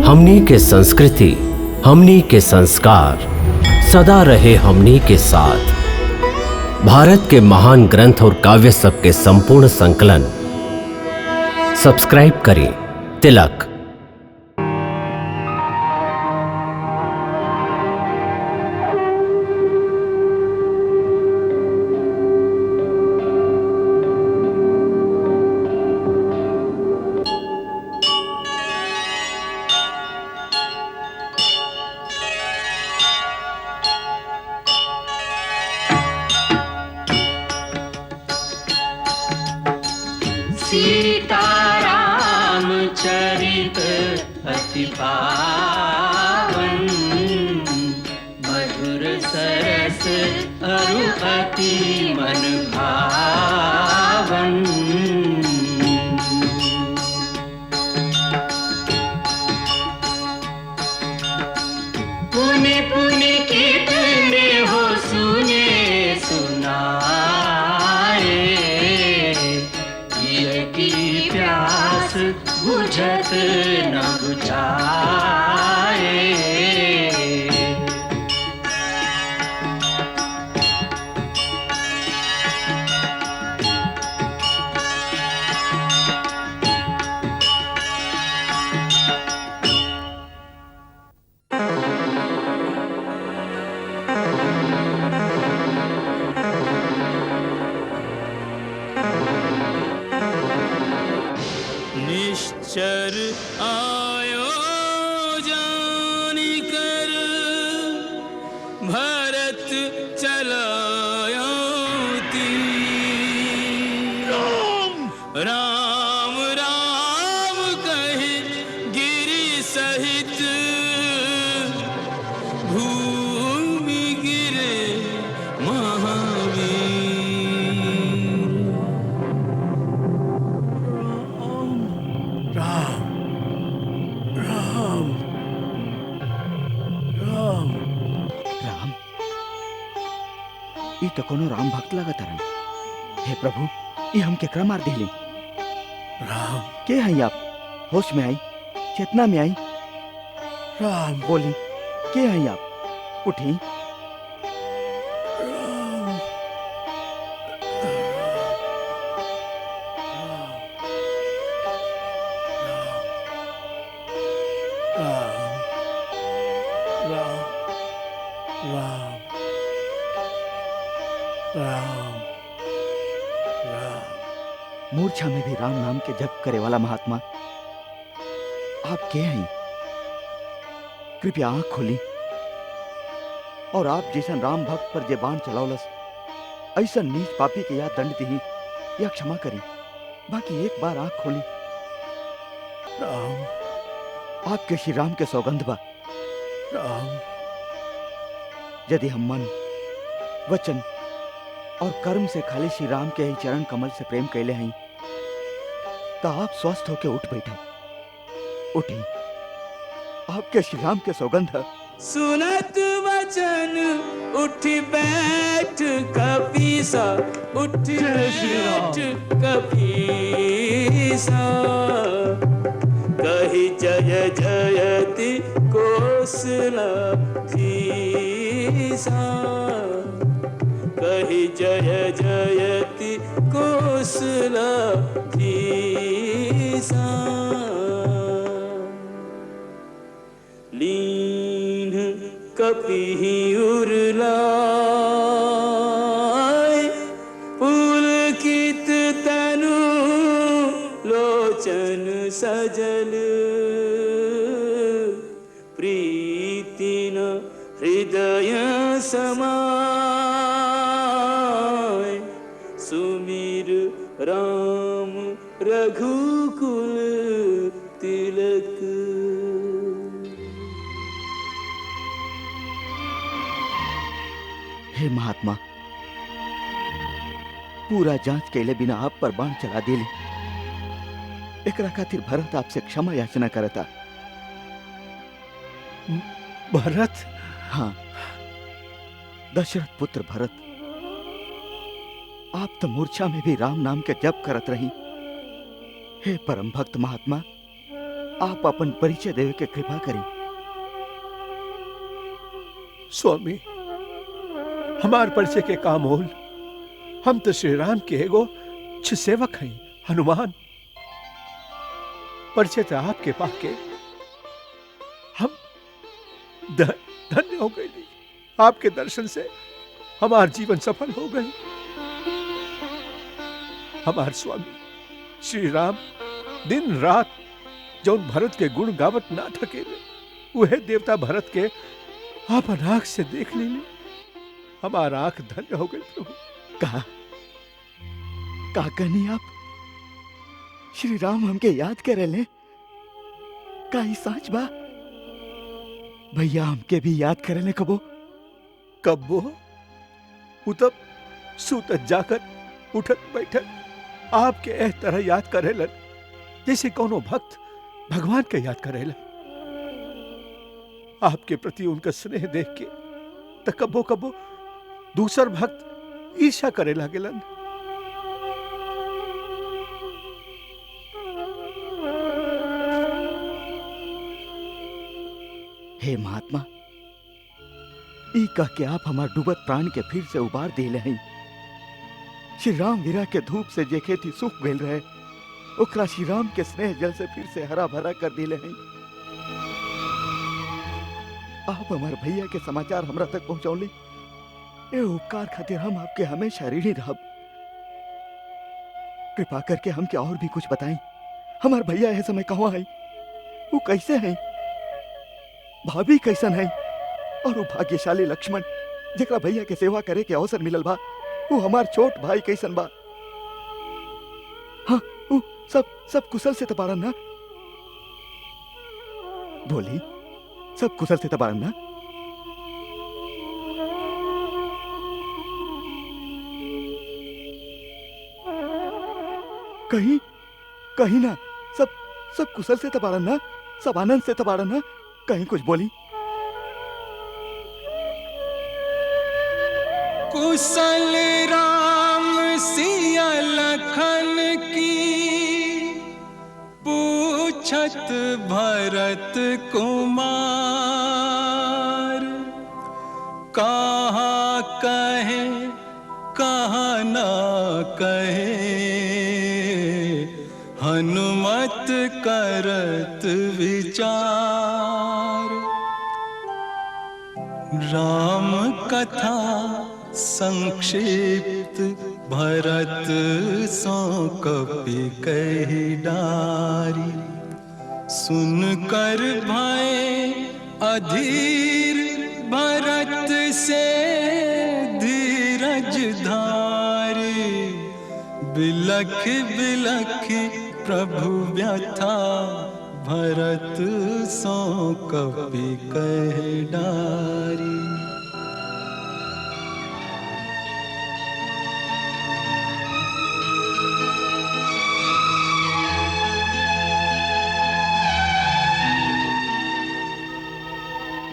हमनी के संस्कृति, हमनी के संस्कार सदा रहे हमनी के साथ। भारत के महान ग्रंथ और काव्य सब के संपूर्ण संकलन सब्सक्राइब करें तिलक। सीताराम चरित अति पावन, मधुर सरस अरु अति मन भावन। पुनि पुनि कितने हो सुने सुनाए, की प्यास बुझत न बुझाए। निश्चर आयो जानी कर, भरत चलायो तीर। राम राम कहे गिरि सहित, भूमि गिरे महावीर। ई तो कोनो राम भक्त लागत हरन। हे प्रभु, ये हम केकरा मार दिली? राम के हई आप? होश में आई, चेतना में आई? राम बोली, के हई आप? उठी। मूर्छा में भी राम नाम के जप करे वाला महात्मा आप के हैं? कृपया आंख खोली और आप जैसा राम भक्त पर जे बाण चलावलस, ऐसा नीच पापी के या दंड दी या क्षमा करी। बाकी एक बार आंख खोली। राम आपके श्री राम के सौगंध बा। राम यदि हम मन, वचन और कर्म से खाली श्री राम के ही चरण कमल से प्रेम कैले हैं, तो आप स्वस्थ होके उठ बैठो। उठी, आपके श्री राम के सौगंध है। सुनत वचन उठ बैठ कपीसा, उठ बैठ कपीसा। कही जय जयति कौशलधीसा, कही जय जयति कौशलधीसा। लीन कपि उरलाय, पुलकित तनु लोचन सजल। प्रीति न हृदय समाय, सुमिर राम रघुकुल तिलक। हे महात्मा, पूरा जांच कैले बिना आप पर बाण चला दिली। एकरा खातिर भरत आपसे क्षमा याचना करता। भरत? हाँ, दशरथ पुत्र भरत। आप तो मूर्छा में भी राम नाम के जप करत रही। हे परम भक्त महात्मा, आप अपन परिचय देवे के कृपा करी। स्वामी, हमार परिचय के कामोल, हम तो श्री राम के एगो सेवक हैं, हनुमान। परिचय तो आपके पाके हम धन्य हो गए। आपके दर्शन से हमार जीवन सफल हो गए। हमार स्वामी श्री राम दिन रात जौन भरत के गुण गावत ना थकेले, वह देवता भरत के आपन आंख से देख ले। हमार आंख धन्य हो गई प्रभु। कहा कहनी आप श्री राम हमके याद करे ले? का ई सच बा? भैया हमके भी याद करे ले कबो? कब्बो उतब सुतत जाकर उठत बैठत आपके एह तरह याद करेलन जैसे कोनो भक्त भगवान के याद करेलन। आपके प्रति उनका स्नेह देख के त कब्बो कब्बो दूसर भक्त ईर्ष्या करे लागेलन। हे महात्मा, ई कह के आप हमार डूबत प्राण के फिर से उबार दिले हैं। श्री राम वीरा के धूप से जे खेती सूख गईल रहे, ओकरा श्री राम के स्नेह जल से फिर से हरा भरा कर दिले हैं। आप हमार भैया के समाचार हमरा तक पहुंचौली, ए उपकार खातिर हम आपके हमेशा ऋणी रहब। कृपा करके हमके और भी कुछ बताएं। हमार भैया यह समय कहाँ है? वो कैसे हैं? भाभी कैसन है? और वो भाग्यशाली लक्ष्मण जेकरा भैया के सेवा करे के अवसर मिलल बा, वो हमार छोट भाई कैसन बा? हाँ, वो सब कुशल से तबारन ना? बोली, सब कुशल से तबारन ना? कहीं ना, सब कुशल से तबारन ना? सब आनंद से तबारन ना? कहीं कुछ बोली। कुशल राम सिया लखन की पूछत भरत कुमार। कहाँ कहे कहाँ ना कहे हनुमत करत विचार। राम कथा संक्षिप्त भरत सो कपि कहि डारी। सुनकर भय अधीर भरत से धीरज धारी। बिलख बिलख प्रभु व्यथा भरत सो कपि कहि डारी।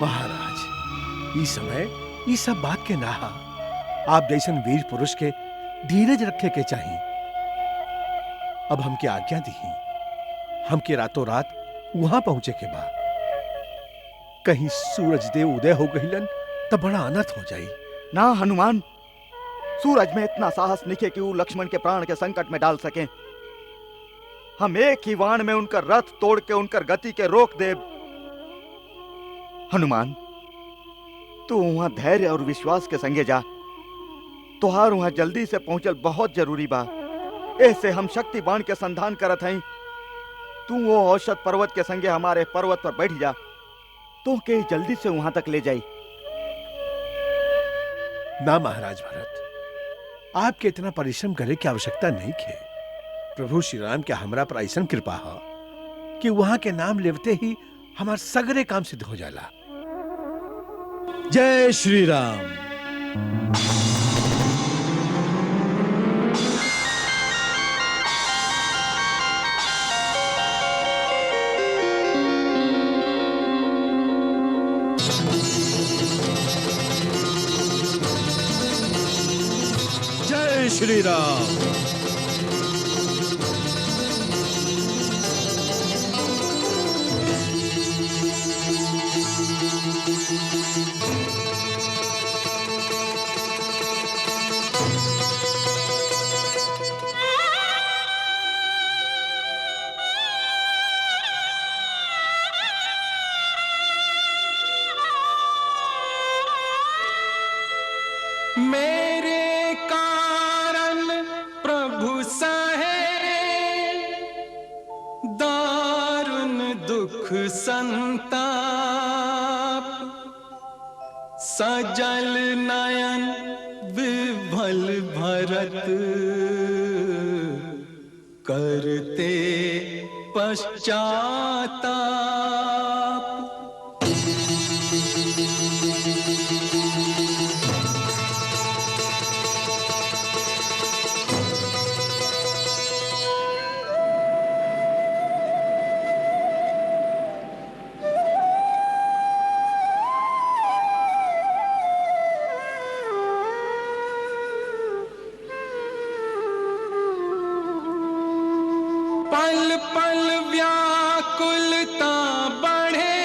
महाराज, इस समय ये सब बात के नाहा। आप जैसन वीर पुरुष के धीरज रखे के चाहिए। अब हमके आज्ञा दी, हमके रातों रात वहां पहुंचे के बाद कहीं सूरज देव उदय हो गईलन तब बड़ा अनर्थ हो जाई। ना हनुमान, सूरज में इतना साहस नहीं कि वो लक्ष्मण के प्राण के संकट में डाल सकें। हम एक ही वाण में उनका रथ तोड़ के उनकर गति के रोक दे। हनुमान, तू वहां धैर्य और विश्वास के संगे जा। तुहार वहां जल्दी से पहुंचल बहुत जरूरी बा। ऐसे हम शक्ति बाण के संधान करत हई। तू वो औषध पर्वत के संगे हमारे पर्वत पर बैठ जा, तो के जल्दी से वहां तक ले जाई। ना महाराज भरत, आपके इतना परिश्रम करे की आवश्यकता नहीं है। प्रभु श्री राम के हमरा पर ऐसा कृपा है कि वहां के नाम लेवते ही हमार सगरे काम सिद्ध हो जाला। जय श्री राम। जय श्री राम। दुख संताप, सजल नयन विभल भरत, करते पश्चाताप। पल पल व्याकुलता बढ़े,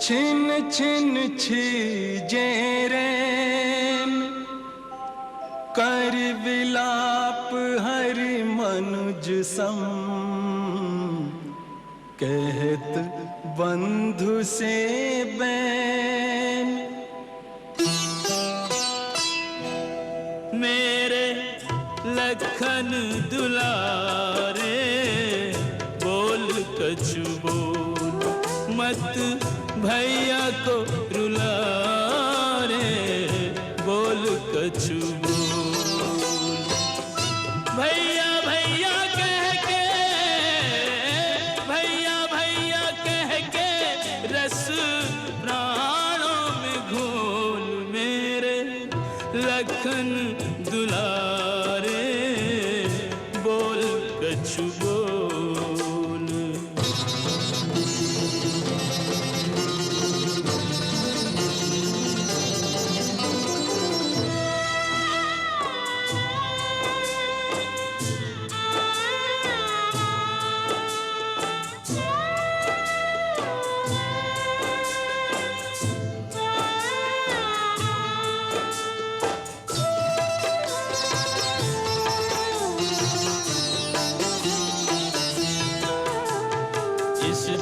छिन छिन छीजे रेन, कर विलाप हरि मनुज सम, कहत बंधु से बैन। मेरे लखन दुलारे, बोल कछु बोल मत भैया को रुला रे, बोल कछु बोल। भैया भैया कह के, भैया भैया कह के, रस प्राणों में घोल। मेरे लखन दुलारे, बोल कछु बोल।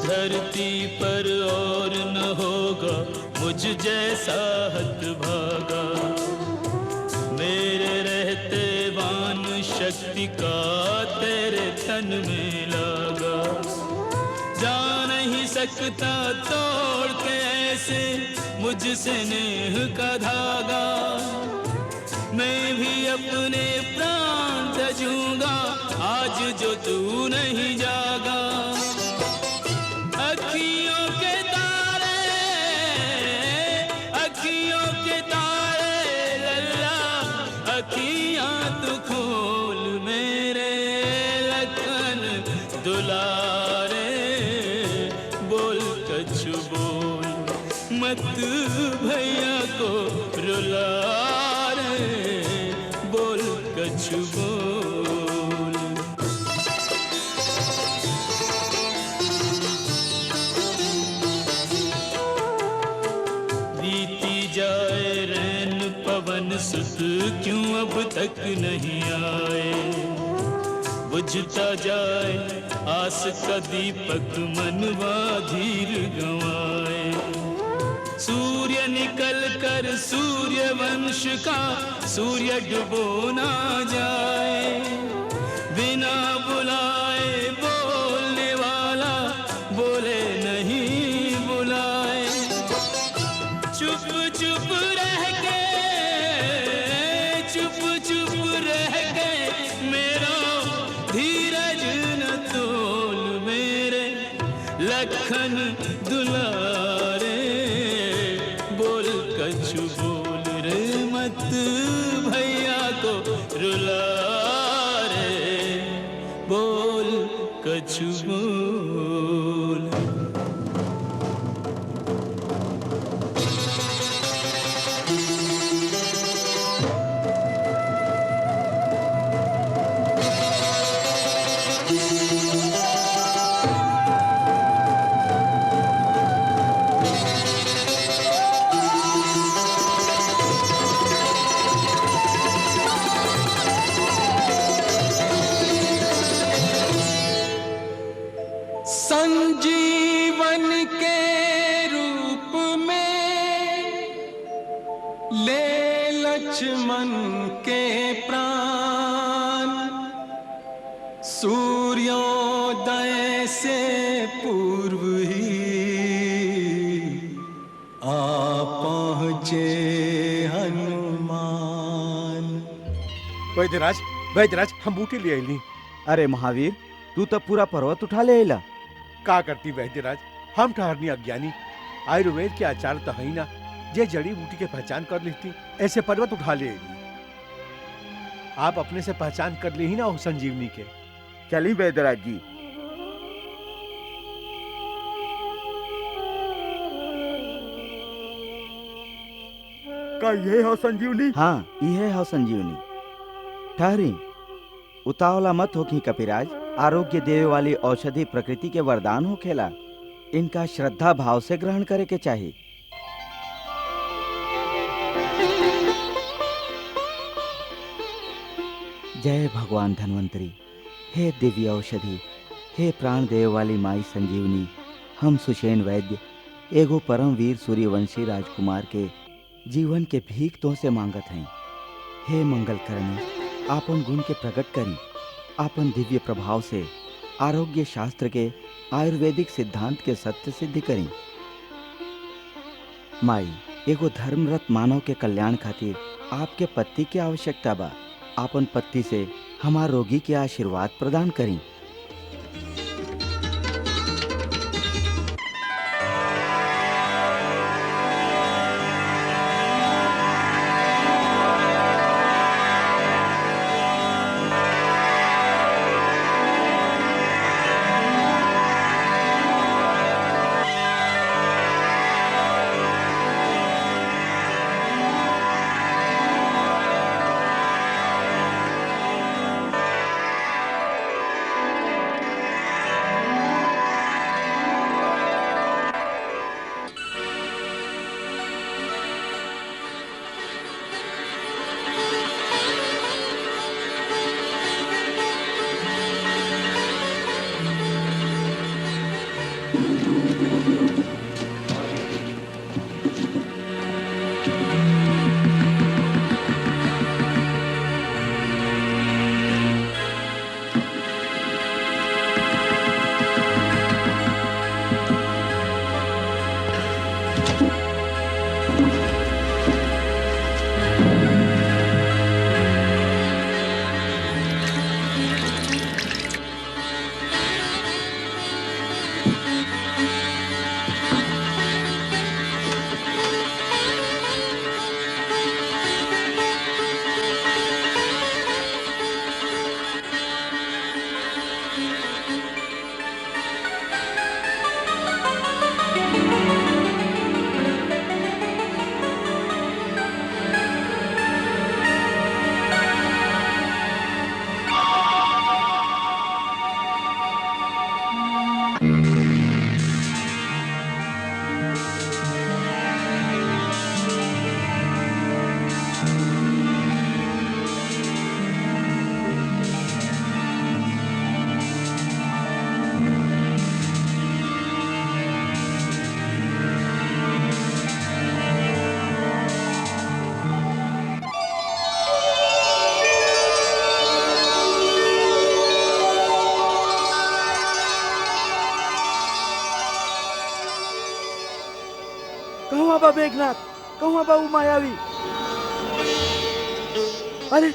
धरती पर और न होगा मुझ जैसा हतभागा, मेरे रहते वान शक्ति का तेरे तन में लागा। जा नहीं सकता तोड़ के ऐसे मुझसे नेह का धागा, मैं भी अपने प्राण तजूंगा आज जो तू नहीं जागा। अखियों के तारे लल्ला, अखियां तू खोल। मेरे लखन दुलारे, बोल कछु बोल मत भैया को रुला रे, बोल कछु बोल। जाए रैन पवन सुत, क्यों अब तक नहीं आए। बुझता जाए आस का दीपक, मनवा धीर गंवाए। सूर्य निकल कर सूर्य वंश का सूर्य डुबो ना जाए। बिना बुलाए बोलने वाला बोले नहीं बुलाए। चुप चुप रह के, चुप चुप रह के, मेरा धीरज न तोल। मेरे लखन दुलारे, बोल कछु बोल रे मत भैया को रुला रे, बोल कछु बोल। संजीवन के रूप में ले लक्ष्मण के प्राण, सूर्योदय से से पूर्व ही आ पहुँचे हनुमान। वैद्यराज, वैद्यराज, हम बूटी ले आईली। अरे महावीर, तू तो पूरा पर्वत उठा ले अइला। का करती वैद्यराज, हम ठहरनी अज्ञानी। आयुर्वेद के आचार तो है ना, जे जड़ी बूटी के पहचान कर लेती, ऐसे पर्वत उठा ले आईली। आप अपने से पहचान कर ली ही ना हो संजीवनी के। चली वैद्यराज जी। का ये हो संजीवनी? हाँ, ये है संजीवनी। ठहरी, उतावला मत हो कि कपिराज। आरोग्य देवे वाली औषधि प्रकृति के वरदान हो खेला, इनका श्रद्धा भाव से ग्रहण करे के चाहिए। जय भगवान धन्वंतरी, हे दिव्य औषधि, हे प्राण देव वाली माई संजीवनी। हम सुषेण वैद्य एगो परम वीर सूर्यवंशी राजकुमार के जीवन के भीख तो से मांगत हैं। हे मंगल करनी, आपन गुण के प्रकट करी, आपन दिव्य प्रभाव से आरोग्य शास्त्र के आयुर्वेदिक सिद्धांत के सत्य सिद्ध करी। माई, एगो धर्मरत मानव के कल्याण खातिर आपके पत्ती की आवश्यकता बा। आपन पत्ती से हमार रोगी के आशीर्वाद प्रदान करी। कहवा बा मेघनाथ, कहवा बा मायावी? अरे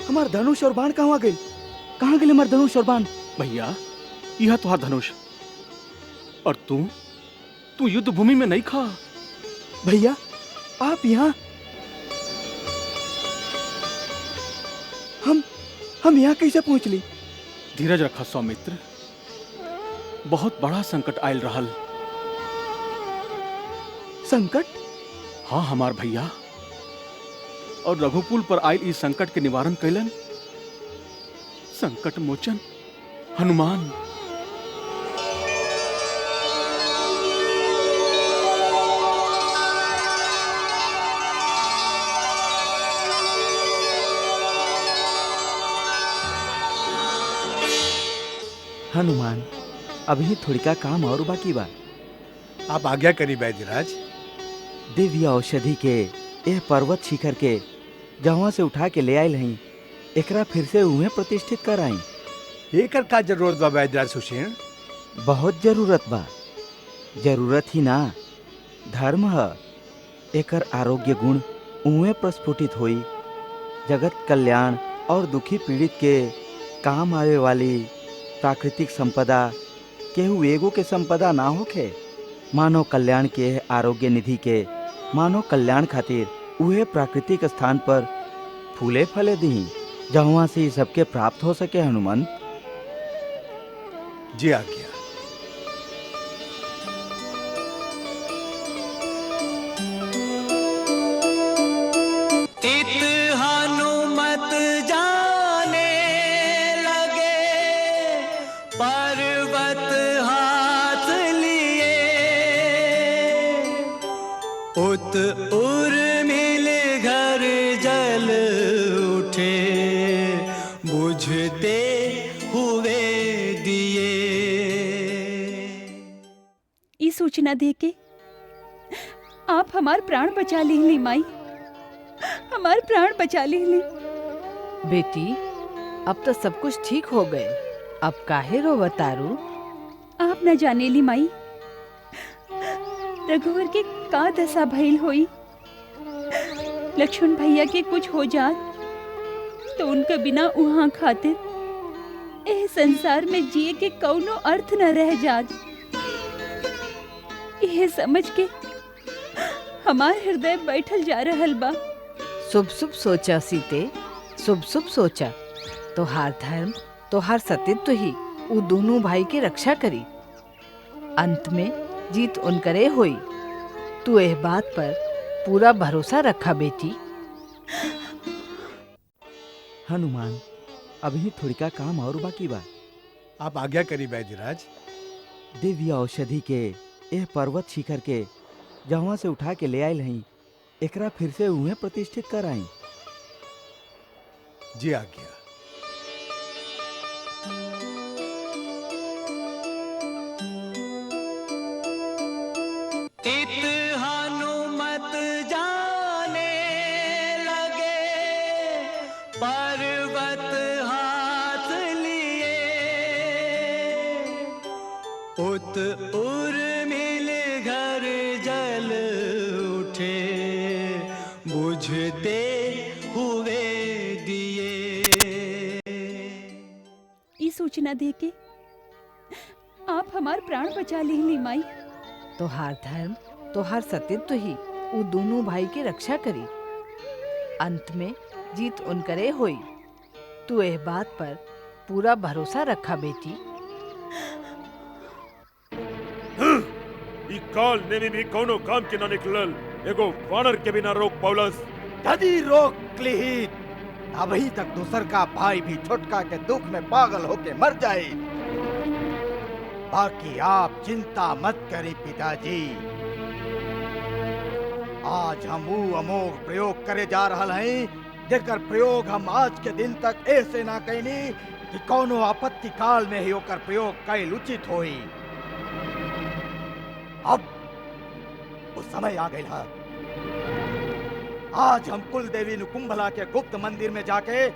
हमार धनुष और बाण कहाँ गए? कहाँ गए हमार धनुष और बाण? भैया, यह तुहार धनुष और तू युद्ध भूमि में नहीं खा। भैया आप यहाँ? हम यहाँ कैसे पहुँच ली? धीरज रखा सौमित्र, बहुत बड़ा संकट आयल रहल। संकट? हाँ हमार भैया, और रघुकुल पर आयल इस संकट के निवारण कैलन संकट मोचन हनुमान। हनुमान, अभी थोड़ी का काम और बाकी बा। आप आज्ञा करी वैद्यराज। दिव्य औषधि के यह पर्वत शिखर के जहाँ से उठा के ले आयल हई, एकरा फिर से उन्हें प्रतिष्ठित कराई। एकर का जरूरत बा वैद्यराज सुषेण? बहुत जरूरत बा। जरूरत ही ना, धर्म है। एकर आरोग्य गुण उहे प्रस्फुटित होई, जगत कल्याण और दुखी पीड़ित के काम आवे वाली प्राकृतिक संपदा केहू एगो के संपदा ना होखे। मानव कल्याण के आरोग्य निधि के मानव कल्याण खातिर उहे प्राकृतिक स्थान पर फूले फले दी, जहाँ से सबके प्राप्त हो सके। हनुमंत जी आज्ञा। इत हनुमत जाने लगे पर्वत हाथ लिए, उत उर्मिल घर जल उठे बुझते हुए दिए। ई सूचना देके आप हमार प्राण बचा ली माई, हमार प्राण बचा ली। बेटी, अब तो सब कुछ ठीक हो गए, अब काहे रोवतारू? आप न जाने ली माई, रघुवर के का दशा भइल होई। लक्ष्मण भैया के कुछ हो जात तो उनका बिना उहाँ खातिर एह संसार में जिए के कौनो अर्थ न रह जात। यह समझ के हमार हृदय बैठल जा रहल बा। शुभ शुभ सोचा सीते, शुभ शुभ सोचा। तोहार धर्म तोहार सतीत्व ही उ दोनों भाई के रक्षा करी, अंत में जीत उनकरे होई। तू एह बात पर पूरा भरोसा रखा बेटी। हनुमान, अभी थोड़ी का काम और बाकी बा। आप आज्ञा करी वैद्यराज। दिव्य औषधि के यह पर्वत शिखर के जहाँ से उठा के ले आयल हई, एकरा फिर से उन्हें प्रतिष्ठित कराई। जी आज्ञा। इत हनुमत जाने लगे पर्वत हाथ लिए, उत उर्मिल घर जल उठे बुझते हुए दिए। ई सूचना देके आप हमार प्राण बचा ली माई। तोहार धर्म तोहार सतीत्व ही उ दोनों भाई के रक्षा करी, अंत में जीत उनकरे होई। तू एह बात पर पूरा भरोसा रखा बेटी। ई काल नेमी भी कोनो काम के ना निकलल, एगो वानर के बिना रोक पौलस। यदि रोक क्लिहित, अभी तक दूसर का भाई भी छोटका के दुख में पागल होके मर जाए। बाकी आप चिंता मत करें पिताजी, आज हम ऊ अमोघ प्रयोग करे जा रहा हैं, जेकर प्रयोग हम आज के दिन तक ऐसे ना कैनी कि कोनो आपत्ति काल में ही ओकर प्रयोग कैल उचित होई। अब वो समय आ गया है। आज हम कुल देवी नुकुंभला के गुप्त मंदिर में जाके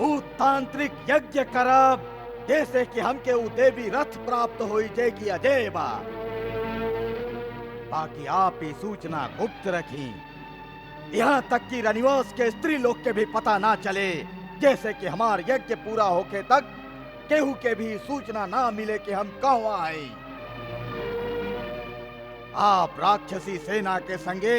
ऊ तांत्रिक यज्ञ करब, जैसे कि हमके ऊ देवी रथ प्राप्त होई जेगी अजय बा। बाकी आप ही सूचना गुप्त रखी, यहाँ तक कि रनिवास के स्त्री लोग के भी पता ना चले, जैसे कि हमार यज्ञ पूरा होके तक केहू के भी सूचना ना मिले कि हम कहाँ आए। आप राक्षसी सेना के संगे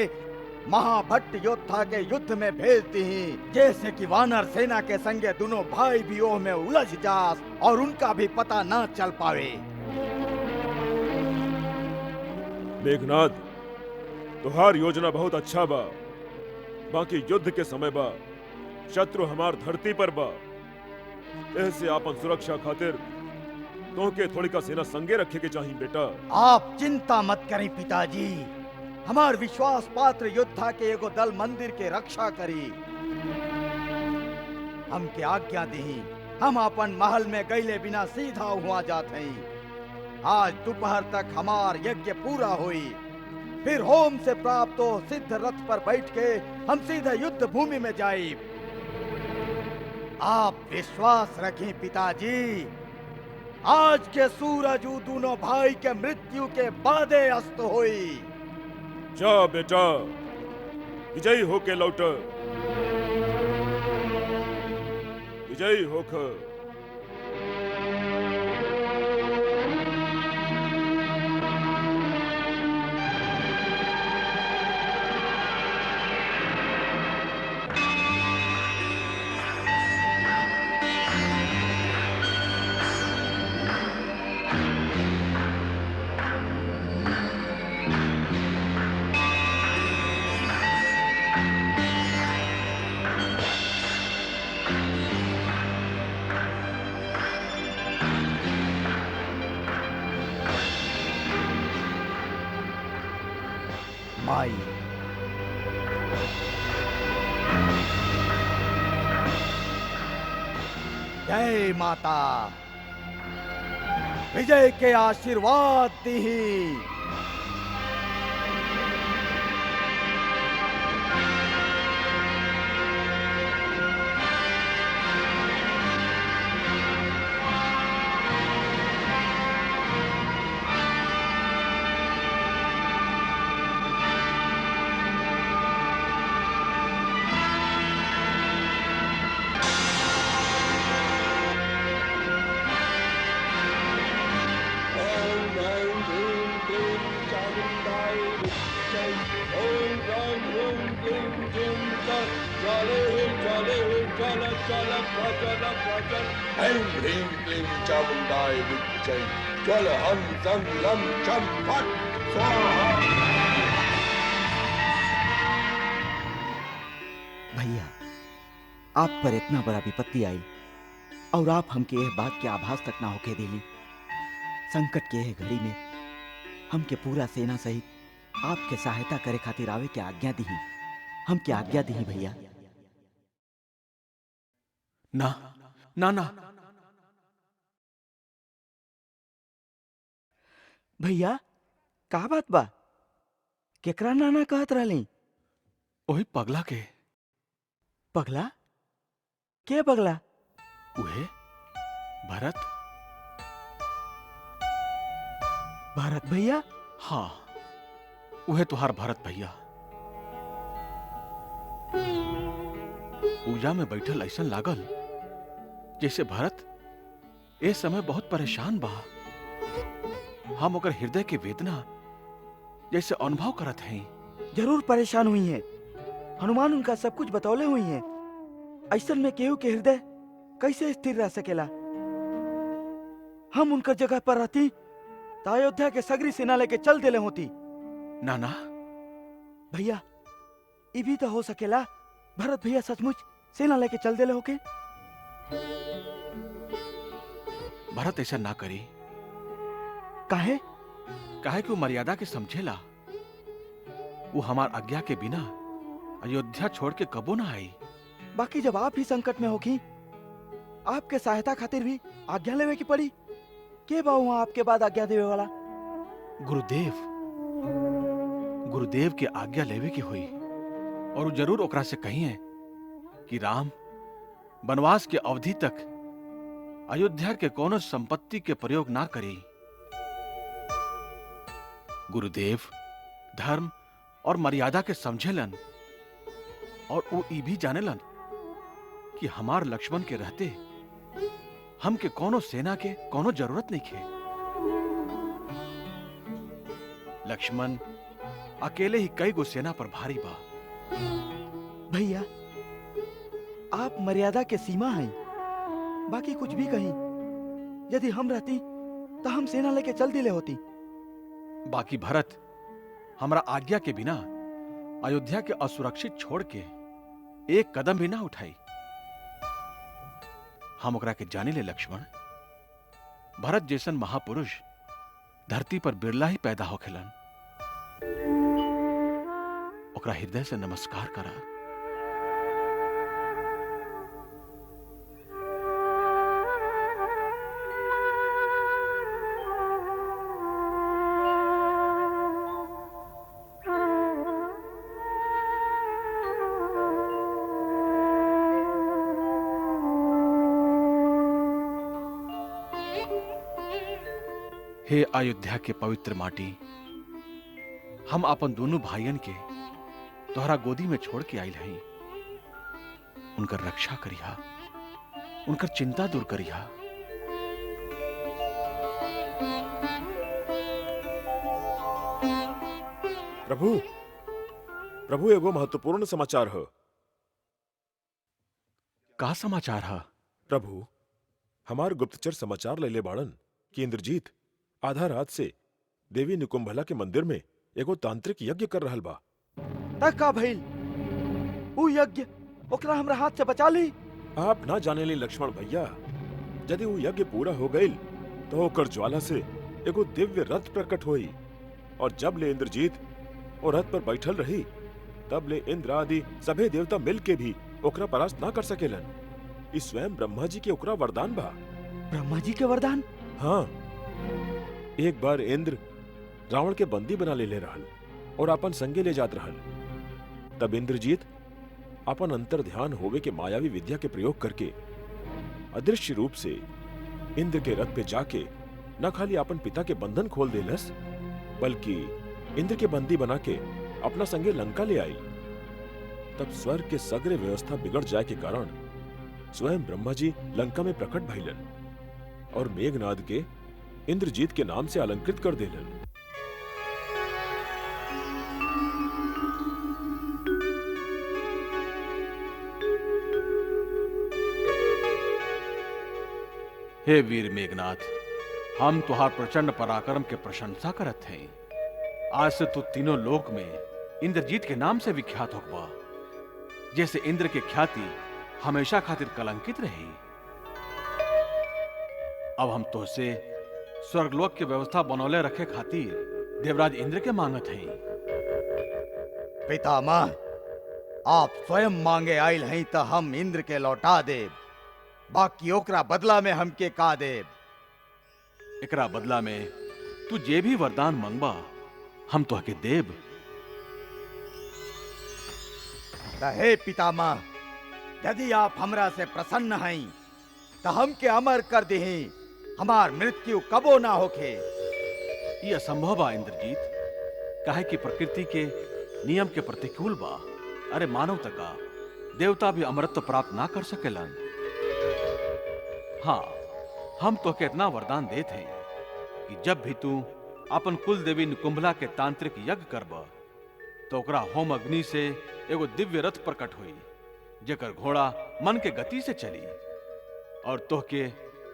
महाभट्ट योद्धा के युद्ध में भेजती हैं, जैसे कि वानर सेना के संगे दोनों भाई भी ओह में उलझ जास और उनका भी पता ना चल पावे। मेघनाद, तुहार योजना बहुत अच्छा बा, बाकी युद्ध के समय बा, शत्रु हमार धरती पर बा। ऐसे आपन सुरक्षा खातिर तोहके थोड़ी का सेना संगे रखे के चाहिए बेटा। आप चिंता मत करें पिताजी, हमार विश्वास पात्र योद्धा के एगो दल मंदिर के रक्षा करी। हमके आज्ञा दी, हम अपन महल में गईले बिना सीधा हुआ जाते हैं। आज दोपहर तक हमार यज्ञ पूरा हुई, फिर होम से प्राप्त हो सिद्ध रथ पर बैठ के हम सीधे युद्ध भूमि में जाए। आप विश्वास रखें पिताजी, आज के सूरज ऊ दोनों भाई के मृत्यु के बादे अस्त हुई। जा बेटा, विजयी होके लौट, विजयी होकर। माई, जय माता, विजय के आशीर्वाद दी। ऐं ह्रीं क्लीं चामुण्डाय विद्महे ज्वल हं सं लं चं फट् स्वाहा। भैया, आप पर इतना बड़ा विपत्ति आई और आप हमके यह बात के आभास तक ना होके देली। संकट के यह घड़ी में हमके पूरा सेना सहित आपके सहायता करे खातिर आवे के आज्ञा दी। हमके आज्ञा दी भैया। ना ना ना भैया, का बात बा? केकरा नाना कहत रहली? ओही पगला के। पगला? के पगला? उहे भरत। भरत भैया? हाँ, उहे तुहार भरत भैया। पूजा में बैठल ऐसन लागल जैसे भरत ए समय बहुत परेशान बा। हम ओकर हृदय के वेदना जैसे अनुभव करत हैं। जरूर परेशान हुई हैं। हनुमान उनका सब कुछ बतौले हुई हैं। ऐसन में केहू के हृदय कैसे स्थिर रह सकेला? हम उनकर जगह पर रहती तो अयोध्या के सगरी सेना लेके चल देले होती। नाना भैया, ये भी तो हो सकेला भरत भैया सचमुच सेना लेके चल देले होके। भरत ऐसा ना करी। काहे? काहे कि वो मर्यादा के समझेला। वो हमार आज्ञा के बिना अयोध्या छोड़ के कबो ना आई। बाकी जब आप ही संकट में होगी, आपके सहायता खातिर भी आज्ञा लेवे की पड़ी। के बा वहां आपके बाद आज्ञा देवे वाला? गुरुदेव। गुरुदेव के आज्ञा लेवे की हुई और वो जरूर ओकरा से कहिए कि राम वनवास के अवधि तक अयोध्या के कोनो संपत्ति के प्रयोग ना करी। गुरुदेव धर्म और मर्यादा के समझेलन और वो ई भी जानेलन कि हमार लक्ष्मण के रहते हमके कोनो सेना के कोनो जरूरत नहीं खे। लक्ष्मण अकेले ही कई गो सेना पर भारी बा। भैया, आप मर्यादा के सीमा हैं। बाकी कुछ भी कहीं, यदि हम रहती तो हम सेना लेके चल दिले होती। बाकी भरत हमरा आज्ञा के बिना अयोध्या के असुरक्षित छोड़ के एक कदम भी ना उठाई। हम ओकरा के जाने ले लक्ष्मण। भरत जैसन महापुरुष धरती पर बिरला ही पैदा होखेलन। ओकरा हृदय से नमस्कार करा। हे अयोध्या के पवित्र माटी, हम अपन दोनों भाइयन के तोहरा गोदी में छोड़ के आइल हई। उनकर रक्षा करिहा, उनकर चिंता दूर करिहा। प्रभु, प्रभु एगो महत्वपूर्ण समाचार है। का समाचार है? प्रभु, हमार गुप्तचर समाचार ले बाड़न कि इंद्रजीत आधा रात से देवी निकुंभला के मंदिर में एगो तांत्रिक यज्ञ कर रहल बा। तक का भइल? ऊ यज्ञ ओकरा हमरा हाथ से बचा ली। आप ना जाने ली लक्ष्मण भैया, यदि वो यज्ञ पूरा हो गईल तो ओकर ज्वाला से एगो दिव्य रथ प्रकट होई, और जब ले इंद्रजीत और रथ पर बैठल रही तब ले इंद्र आदि सभे देवता मिल के भी ओकरा परास्त ना कर सकेलन। इस स्वयं ब्रह्मा जी के ओकरा वरदान बा। ब्रह्मा जी के वरदान? हाँ, एक बार इंद्र रावण के बंदी बना ले रहल और अपन संगे ले जात रहल। तब इंद्रजीत अपन अंतर ध्यान होवे के मायावी विद्या के प्रयोग करके अदृश्य रूप से इंद्र के रथ पे जाके न खाली अपन पिता के बंधन खोल देलस, बल्कि इंद्र के बंदी बना के अपना संगे लंका ले आई। तब स्वर्ग के सगरे व्यवस्था बिगड़ जाए के कारण स्वयं ब्रह्मा जी लंका में प्रकट भइलन और मेघनाद के इंद्रजीत के नाम से अलंकृत कर देलन। हे वीर मेघनाथ, हम तुहार प्रचंड पराक्रम के प्रशंसा करत हैं। आज से तू तीनों लोक में इंद्रजीत के नाम से विख्यात होगा, जैसे इंद्र की ख्याति हमेशा खातिर कलंकित रही। अब हम तुझसे स्वर्गलोक की व्यवस्था बनौले रखे खातिर देवराज इंद्र के मांगत हैं। पितामह, आप स्वयं मांगे आयल हैं तो हम इंद्र के लौटा देव, बाकी ओकरा बदला में हमके का देव। एकरा बदला में तू जे भी वरदान मंगबा हम तो के देव। हे पितामह, यदि आप हमरा से प्रसन्न हैं तो हमके अमर कर दही, हमार मृत्यु कबो ना होखे। ये असंभव बा इंद्रजीत, काहे कि प्रकृति के नियम के प्रतिकूल बा। अरे मानव तका देवता भी अमरत्व प्राप्त ना कर सकेलन। हाँ, हम तो के इतना वरदान देते हैं कि जब भी तू अपन कुल देवी निकुंभला के तांत्रिक यज्ञ करब तो ओकरा होम अग्नि से एगो दिव्य रथ प्रकट हुई, जेकर घोड़ा मन के गति से चली, और तोहके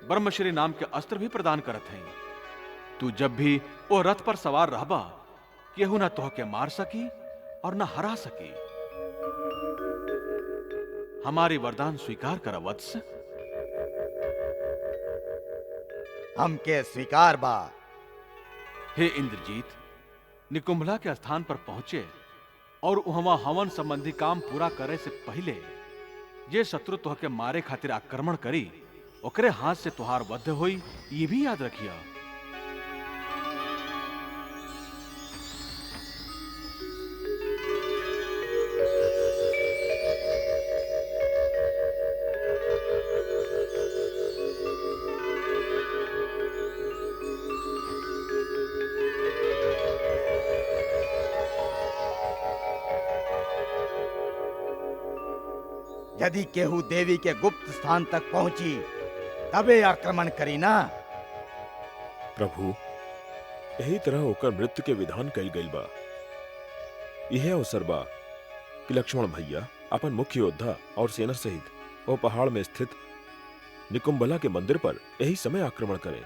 ब्रह्मश्री नाम के अस्त्र भी प्रदान करत हैं। तू जब भी वो रथ पर सवार रहबा, केहू ना तोहके मार सकी और ना हरा सकी। हमारी वरदान स्वीकार कर वत्स। हमके स्वीकार बा। हे इंद्रजीत, निकुंभला के स्थान पर पहुंचे और वहां हवन संबंधी काम पूरा करे से पहले जे शत्रु तोहके मारे खातिर आक्रमण करी ओकरे हाथ से तुहार वध होई, ये भी याद रखिया। यदि केहू देवी के गुप्त स्थान तक पहुंची तबे आक्रमण करी ना। प्रभु, यही तरह होकर मृत्यु के विधान कल गई बा। यह अवसर बा कि लक्ष्मण भैया अपन मुख्य योद्धा और सेना सहित वो पहाड़ में स्थित निकुंभला के मंदिर पर यही समय आक्रमण करें।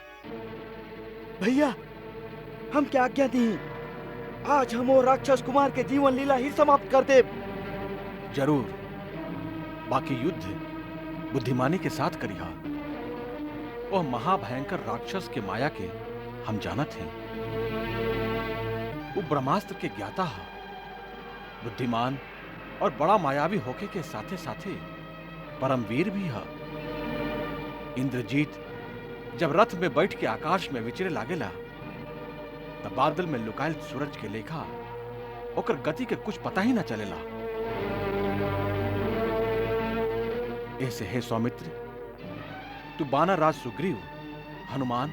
भैया, हम क्या आज्ञा दी, आज हम वो राक्षस कुमार के जीवन लीला ही समाप्त कर दे। जरूर, बाकी युद्ध बुद्धिमानी के साथ करिहा। वह महाभयंकर राक्षस के माया के हम जानत हैं। वो ब्रह्मास्त्र के ज्ञाता है, बुद्धिमान और बड़ा मायावी होके के साथे साथे परमवीर भी है। इंद्रजीत जब रथ में बैठ के आकाश में विचरे लागेला तब बादल में लुकायल सूरज के लेखा ओकर गति के कुछ पता ही ना चलेला। ऐसे हे सौमित्र, तू बानर राज सुग्रीव, हनुमान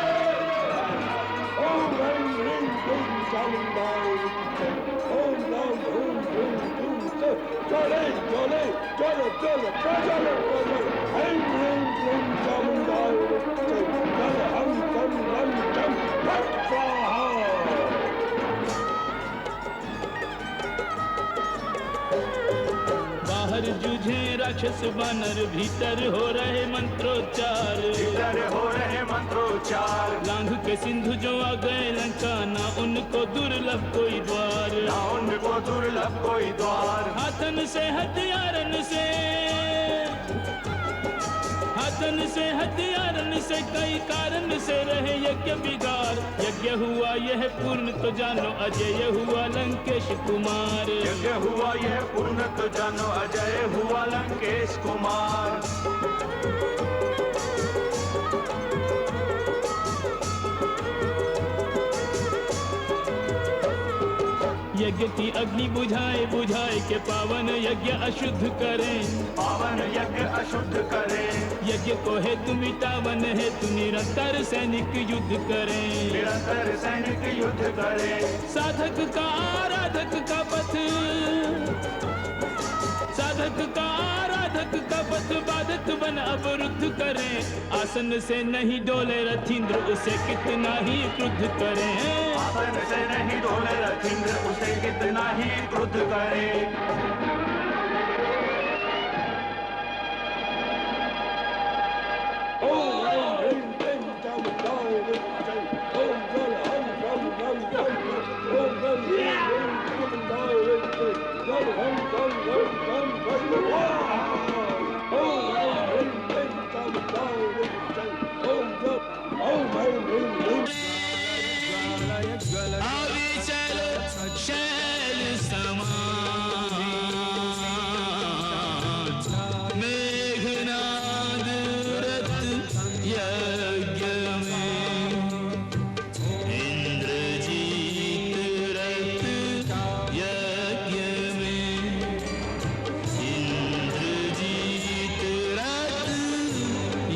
चामुंडाय विद्महे ओम ग्राम ओम ग्रीं ग्रूं स ज्वले ज्वले ज्वल ज्वल प्रज्वल प्रज्वल ऐं ह्रीं क्लीं चामुंडाय विद्महे जल हम तं लं चं फट् स्वाहा। बाहर जूझे राक्षस वानर, भीतर हो रहे मंत्रोच्चार, भीतर हो रहे मंत्रोच्चार। लांघ के सिंधु जो आ गए लंका, ना उनको दुर्लभ कोई द्वार, ना उनको दुर्लभ कोई द्वार। हाथन से हथियारन से, हाथन से हथियारन से कई कारण से रहे यज्ञ बिगाड़। यज्ञ हुआ यह पूर्ण तो जानो, अजय हुआ लंकेश कुमार। यज्ञ हुआ यह पूर्ण तो जानो, अजय हुआ लंकेश कुमार। यज्ञ की अग्नि बुझाए बुझाए के पावन यज्ञ अशुद्ध करें, पावन यज्ञ अशुद्ध करें। यज्ञ को हेतु मिटावन हेतु निरंतर सैनिक युद्ध करें, निरंतर सैनिक युद्ध करें। साधक का आराधक का पथ, साधक का आराधक का पथ बाधक बन अवरुद्ध करें। आसन से नहीं डोले रथींद्र, उसे कितना ही क्रुद्ध करें। आसन से नहीं डोले रथींद्र, उसे कितना ही क्रुद्ध करें। ओम ऐं ह्रीं क्लीं चामुंडाय विद्महे ओम जल हम तं लं चं ओम गं ह्रीं क्लीं चामुंडाय विद्महे जल हम तं लं चं फट् स्वाहा। ओम ऐं ह्रीं क्लीं चामुंडाय विद्महे ओम जल ओम ऐं ह्रीं क्लीं। अविचल शैल समान, मेघनाद रत यज्ञ में, इंद्रजीत रत यज्ञ में, इंद्रजीत रत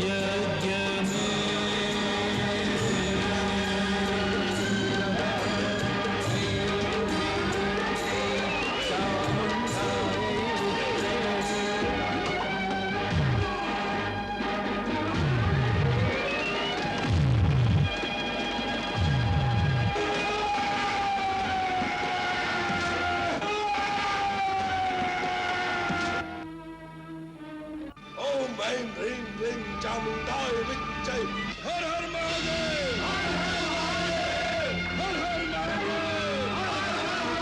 यज्ञ में। ओम ऐं ह्रीं क्लीं चामुंडाय विद्महे हर हर महादेव हर हर महादेव हर हर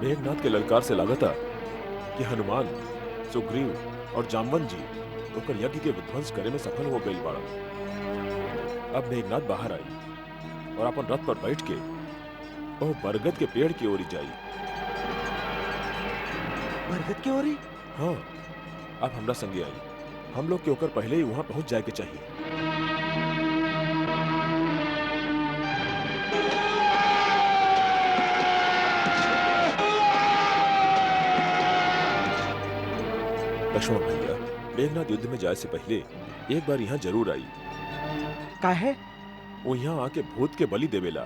मेघनाथ के ललकार से लागता कि हनुमान, सुग्रीव और जामवंत जी ओकर यज्ञ के विध्वंस करे में सफल हो गई बाड़ा। अब मेघनाथ बाहर आई और अपन रथ पर बैठ के ओह बरगद के पेड़ की ओर जाई। बरगद की ओर? हाँ, अब हमरा संगे आई। हम लोग के ओकर पहले ही वहां पहुंच जाए के चाहिए। लक्ष्मण भैया, मेघनाथ युद्ध में जाए से पहले एक बार यहाँ जरूर आई। काहे? वो यहाँ आके भूत के बलि देवेला,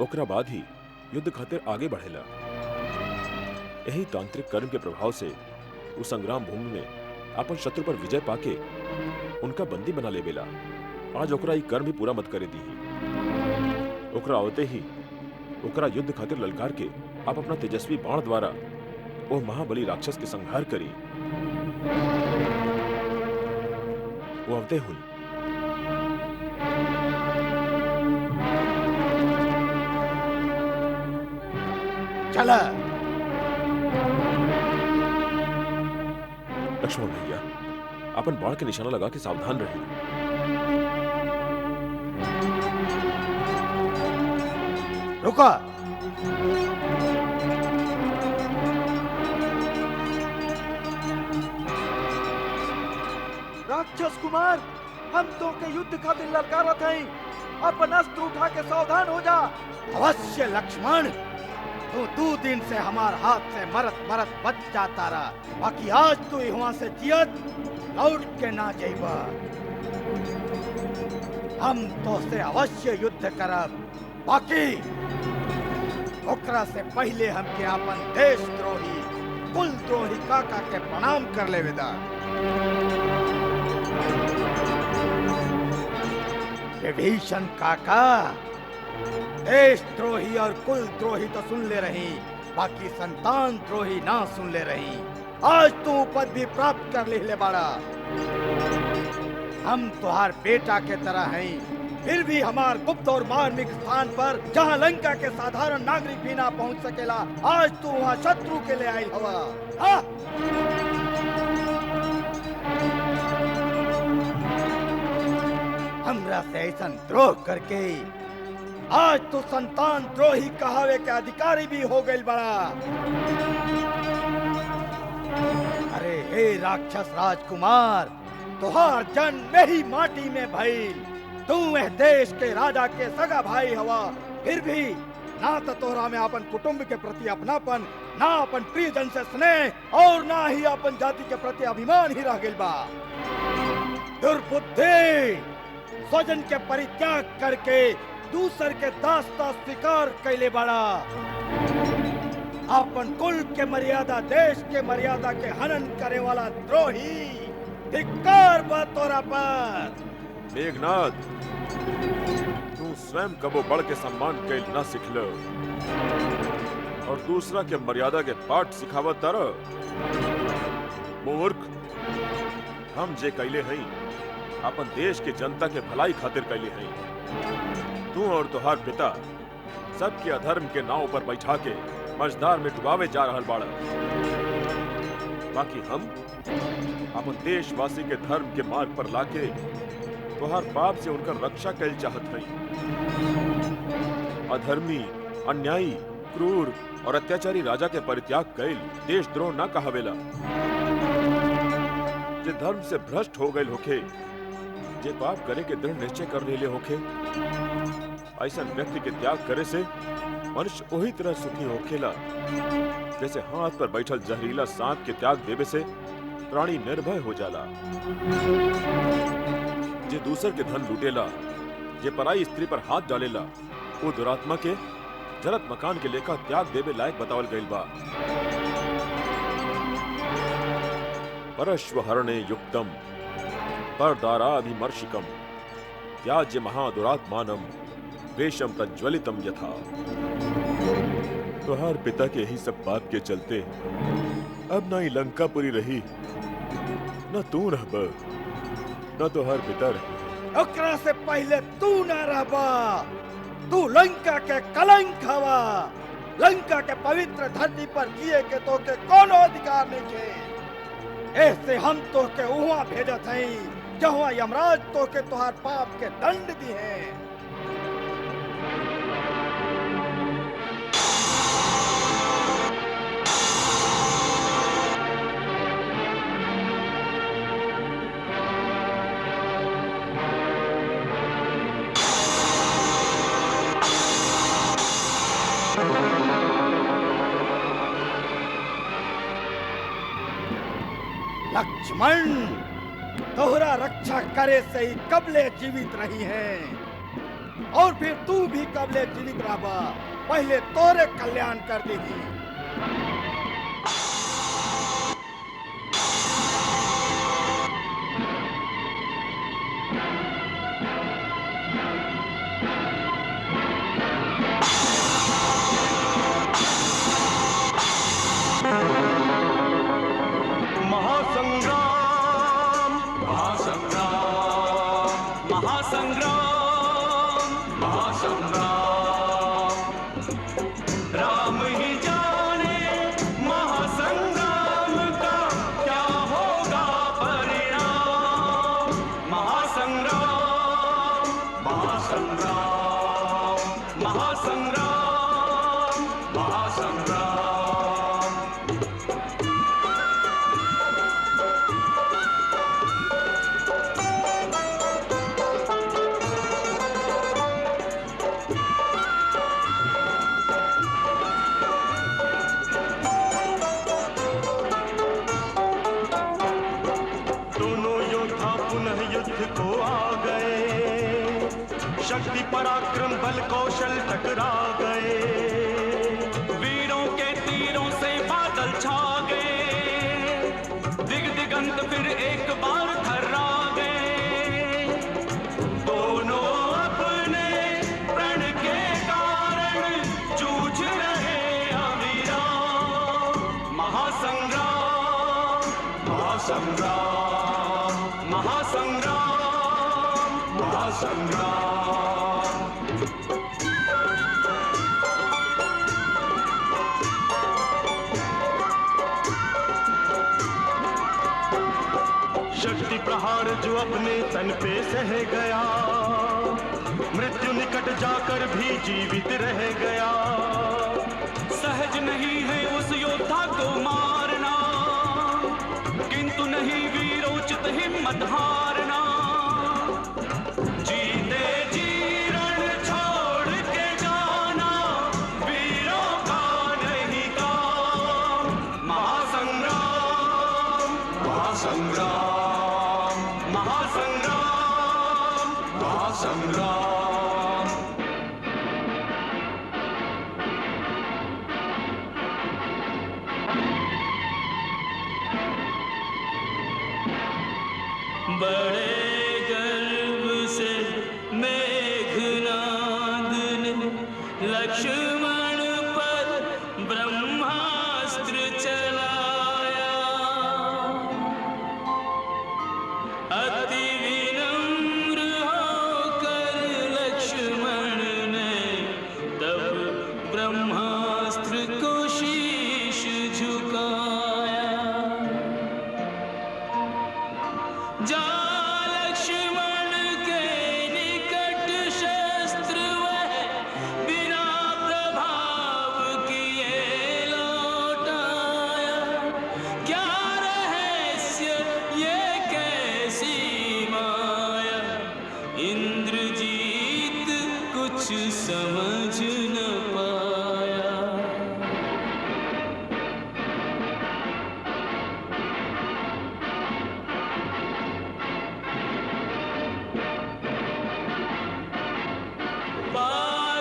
ओकरा बाद ही युद्ध खातिर आगे बढ़ेला। यही तांत्रिक कर्म के प्रभाव से वो संग्राम भूमि में अपन शत्रु पर विजय पाके उनका बंदी बना लेवेला। आज ओकरा ई कर्म भी पूरा मत करे दी। ओकरा आवते ही ओकरा युद्ध खातिर ललकार के आप अपना तेजस्वी बाण द्वारा वो महाबली राक्षस के संहार करी। वो आवते हुई चला। लक्ष्मण भैया, अपन बाण के निशाना लगा के सावधान रहिए। रुका। राक्षस कुमार, हम तो के युद्ध खातिर ललकारत हई, अपन अस्त्र उठा के सावधान हो जा। अवश्य लक्ष्मण, तू 2 दिन से हमार हाथ से मरत मरत बच जाता रहा, बाकी आज तू यहाँ से जियत लौट के ना जाइबा। हम तो से अवश्य युद्ध करब, बाकी ओकरा से पहले हमके अपन देशद्रोही कुलद्रोही काका के प्रणाम कर ले विदा। विभीषण काका, देशद्रोही और कुलद्रोही तो सुन ले रही, बाकी संतान द्रोही ना सुन ले रही। आज तू पद भी प्राप्त कर ले बाड़ा। हम तुहार बेटा के तरह हैं, फिर भी हमार गुप्त और मार्मिक स्थान पर जहाँ लंका के साधारण नागरिक भी ना पहुँच सकेला, आज तू वहाँ शत्रु के लिए आई हवा। हाँ? हमरा से ऐसा द्रोह करके आज तो संतान द्रोही कहावे के अधिकारी भी हो गए बड़ा। अरे हे राक्षस राजकुमार, तुहार जन्म ही माटी में भइल। तू वह देश के राजा के सगा भाई हवा, फिर भी ना तो तोहरा में अपन कुटुंब के प्रति अपनापन, ना अपन प्रियजन से स्नेह और ना ही अपन जाति के प्रति अभिमान ही रह गइल बा। दुर्बुद्धि, स्वजन के परित्याग करके दूसर के दास्ता स्वीकार कैले बड़ा। अपन कुल के मर्यादा, देश के मर्यादा के हनन करे वाला द्रोही, धिक्कार बा तोरा पर। मेघनाथ, तू स्वयं कबो बढ़ के सम्मान कैल ना सिखलो और दूसरा के मर्यादा के पाठ सिखावत तारा। मूर्ख, हम जे कैले हई अपन देश के जनता के भलाई खातिर कैले हई। तू और तुहार पिता सबके अधर्म के नाव पर बैठा के मझधार में डुबावे जा रहल बाड़ा, बाकी हम अपन देशवासी के धर्म के मार्ग पर लाके तुहार पाप से उनका रक्षा कैल चाहत हई। अधर्मी, अन्यायी, क्रूर और अत्याचारी राजा के परित्याग कैल देशद्रोह न कहावेला। जे धर्म से भ्रष्ट हो गए होखे, जे पाप करे के दृढ़ निश्चय कर लेले होखे, ऐसा व्यक्ति के त्याग करे से मनुष्य वही तरह सुखी होखेला जैसे हाथ पर बैठल जहरीला सांप के त्याग देवे से प्राणी निर्भय हो जाला। जे दूसर के धन लूटेला, जे पराई स्त्री पर हाथ डालेला, वो दुरात्मा के जरत मकान के लेखा त्याग देवे लायक बतावल गइल बा। परश्वहरणे युक्तम परदाराभिमर्शिकम त्याज्य महादुरात्मानम वेशम प्रज्वलितम यथा। तुहार पिता के यही सब बात के चलते अब ना ही लंकापुरी रही, न तू रहब, न तुहार पिता रही। ओकरा से पहले तू न रहबा। तू लंका के कलंक हवा। लंका के पवित्र धरती पर जिए के तो के कोनो अधिकार नहीं के। ऐसे हम तो के उहाँ भेजत हई जहाँ यमराज तो के तुहार पाप के दंड दी है। लक्ष्मण, तोहरा रक्षा करे से ही कबले जीवित रही हैं। और फिर तू भी कबले जीवित रहा, पहले तोरे कल्याण कर देगी। महासंग्राम महासंग्राम महासंग्राम महासंग्राम राम ही जाने महासंग्राम का क्या होगा परिणाम। महासंग्राम महासंग्राम महासंग्राम महासंग्राम। शक्ति पराक्रम बल कौशल टकरा गए, वीरों के तीरों से बादल छा गए, दिग दिगंत फिर एक बार थर्रा गए। दोनों अपने प्रण के कारण जूझ रहे अविराम। महासंग्राम महासंग्राम महासंग्राम महासंग्राम। शक्ति प्रहार जो अपने तन पे सह गया, मृत्यु निकट जाकर भी जीवित रह गया। सहज नहीं है उस योद्धा को मारना, किंतु नहीं वीरोचित हिम्मत हारना। जीते जी रण छोड़ के जाना, वीरों का नहीं काम। महासंग्राम महासंग्राम महासंग्राम महासंग्राम। बड़े गर्व से मेघनाद ने लक्ष्मण पर ब्रह्मास्त्र चलाया। अति विनम्र होकर लक्ष्मण ने तब ब्रह्मास्त्र को शीश झुकाया। जा लक्ष्मण के निकट शस्त्र वह बिना प्रभाव किए लौटाया। क्या रहस्य ये कैसी माया, इंद्रजीत कुछ समझ न पाया।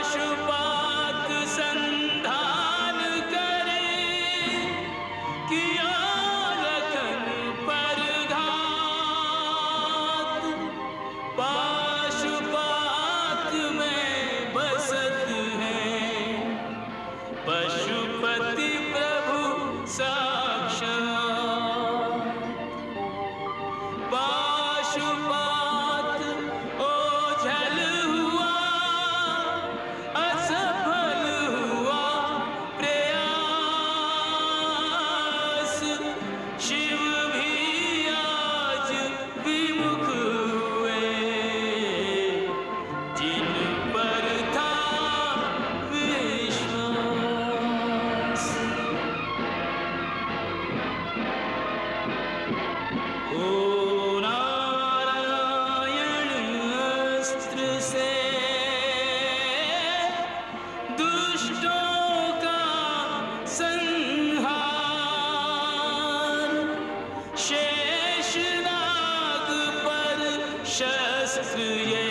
पाशुपात संधान करे, किया लखन पर घात। पाशुपात में बसत है पशुपति प्रभु साक्षात। पाशुपात ओझल हुआ, असफल हुआ प्रयास। शिव भी आज विमुख हुए, जिन पर था विश्वास। ओ नारायण अस्त्र से दुष्टों का संहार। शेषनाग पर शस्त्र ये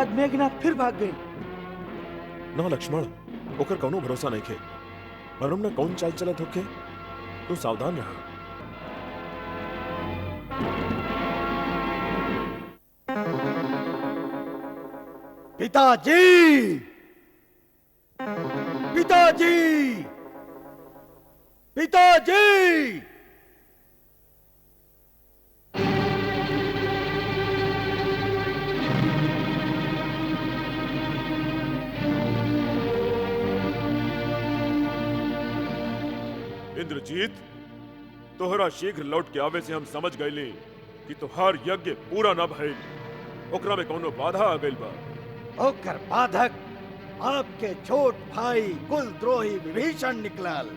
आज मेघनाथ फिर भाग गई। ना लक्ष्मण, ओकर कौनो भरोसा नहीं खे। मालूम ना कौन चाल चलत होखे। तू सावधान रहा। पिताजी, पिताजी, पिताजी! इंद्रजीत, तोहरा शीघ्र लौट के आवे से हम समझ गईली कि तोहार यज्ञ पूरा न भइल। ओकरा में कौनो बाधा आ गइल बा। ओकर बाधक आपके छोट भाई कुलद्रोही विभीषण निकलल,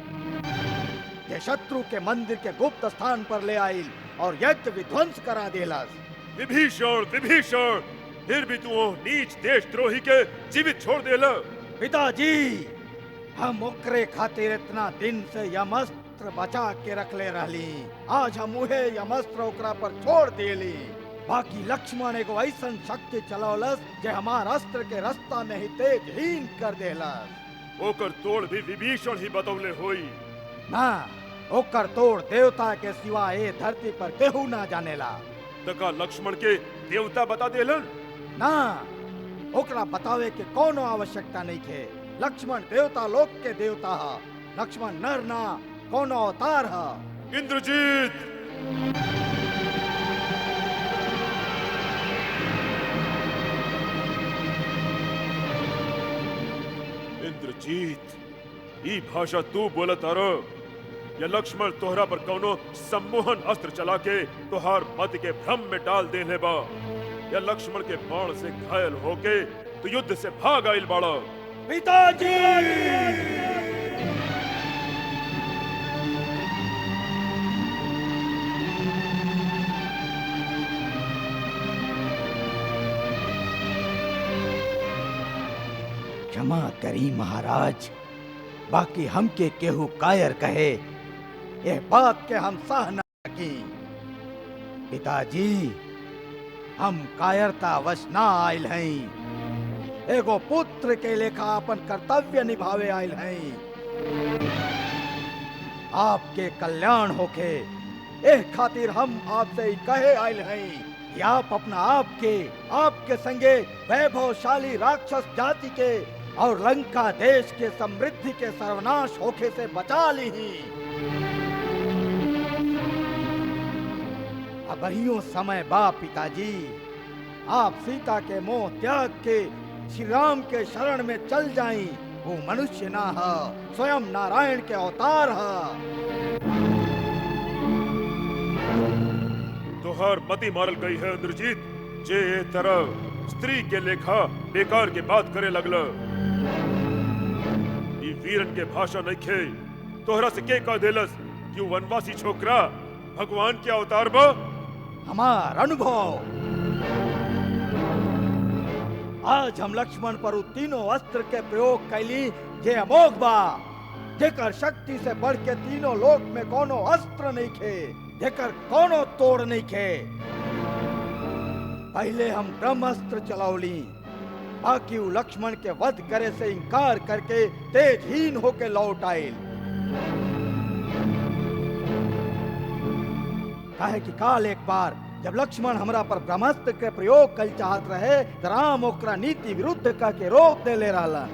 जे शत्रु के मंदिर के गुप्त स्थान पर ले आइल और यज्ञ विध्वंस करा देलस। विभीषण, विभीषण, फिर भी तू वो नीच देशद्रोही के जीवित छोड़ देला। पिताजी, हम ओकरे खातिर इतना दिन से यमस्त्र बचा के रख ले रहली। आज हम उहे यमस्त्र ओकरा पर छोड़ देली। बाकी लक्ष्मण एगो ऐसन शक्ति चलौलस जे हमार अस्त्र के रास्ता में ही तेजहीन कर देलस। ओकर तोड़ भी विभीषण ही बतौले होई। ना, ओकर तोड़ देवता के सिवा ए धरती पर केहू ना जानेला। तका लक्ष्मण के देवता बता देलन? ना, ओकरा बतावे के कोनो आवश्यकता नहीं थे। लक्ष्मण देवता लोक के देवता हा। लक्ष्मण नर ना कोनो अवतार हा। इंद्रजीत! इंद्रजीत, ई भाषा तू बोलत आरो? या लक्ष्मण तोहरा पर कौनो सम्मोहन अस्त्र चला के तोहार मत के भ्रम में डाल देले बा? या लक्ष्मण के बाण से घायल होके तू युद्ध से भाग आइल बाड़ा? पिताजी! क्षमा करी महाराज, बाकी हमके केहू कायर कहे, यह बात के हम सह न सकी। पिताजी, हम कायरता वश ना आयल हैं। एगो पुत्र के लेखा अपन कर्तव्य निभावे आयल हैं। आपके कल्याण होके एह खातिर हम आपसे ही कहे आयल हैं कि आप अपना आपके संगे वैभवशाली राक्षस जाति के और लंका देश के समृद्धि के सर्वनाश होके से बचा ली। अब अहियों समय बा पिताजी, आप सीता के मोह त्याग के श्री राम के शरण में चल जाई। वो मनुष्य ना है, स्वयं नारायण के अवतार है। तोहार मति मारल गई है इंद्रजीत। जे ए तरह स्त्री के लेखा बेकार के बात करे लगल। ई वीरन के भाषा नहीं खे। तोहरा से के कह देलस कि वनवासी छोकरा भगवान के अवतार बा? हमार अनुभव। आज हम लक्ष्मण पर तीनों अस्त्र के प्रयोग कैली जे अमोघ बा, जेकर शक्ति से बढ़ के तीनों लोक में कोनो अस्त्र नहीं खे, जेकर कोनो तोड़ नहीं खे। पहले हम ब्रह्मास्त्र चलावली, बाकी वो लक्ष्मण के वध करे से इनकार करके तेजहीन होके लौट आयल। काहे कि काल एक बार जब लक्ष्मण हमरा पर ब्रह्मास्त्र के प्रयोग कल चाहत रहे, तो राम ओकरा नीति विरुद्ध कह के रोक देले रहलन।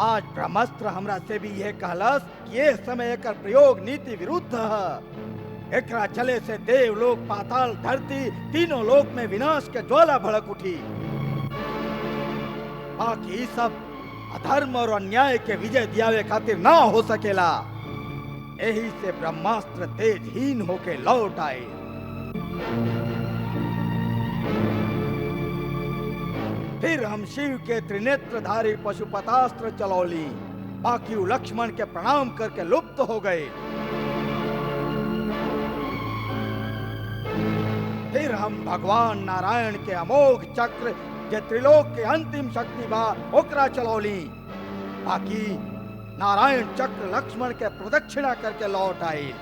आज ब्रह्मास्त्र हमरा से भी यह कहलस कि यह समय एकर प्रयोग नीति विरुद्ध है। एकरा चले से देवलोक, पाताल, धरती तीनों लोक में विनाश के ज्वाला भड़क उठी। बाकी सब अधर्म और अन्याय के विजय दियावे खातिर ना हो सकेला। यही से ब्रह्मास्त्र तेजहीन होके लौट आए। फिर हम शिव के त्रिनेत्रधारी पशुपतास्त्र चलौली, बाकी वो लक्ष्मण के प्रणाम करके लुप्त हो गए। फिर हम भगवान नारायण के अमोघ चक्र जे त्रिलोक के अंतिम शक्ति बा ओकरा चलौली, बाकी नारायण चक्र लक्ष्मण के प्रदक्षिणा करके लौट आई।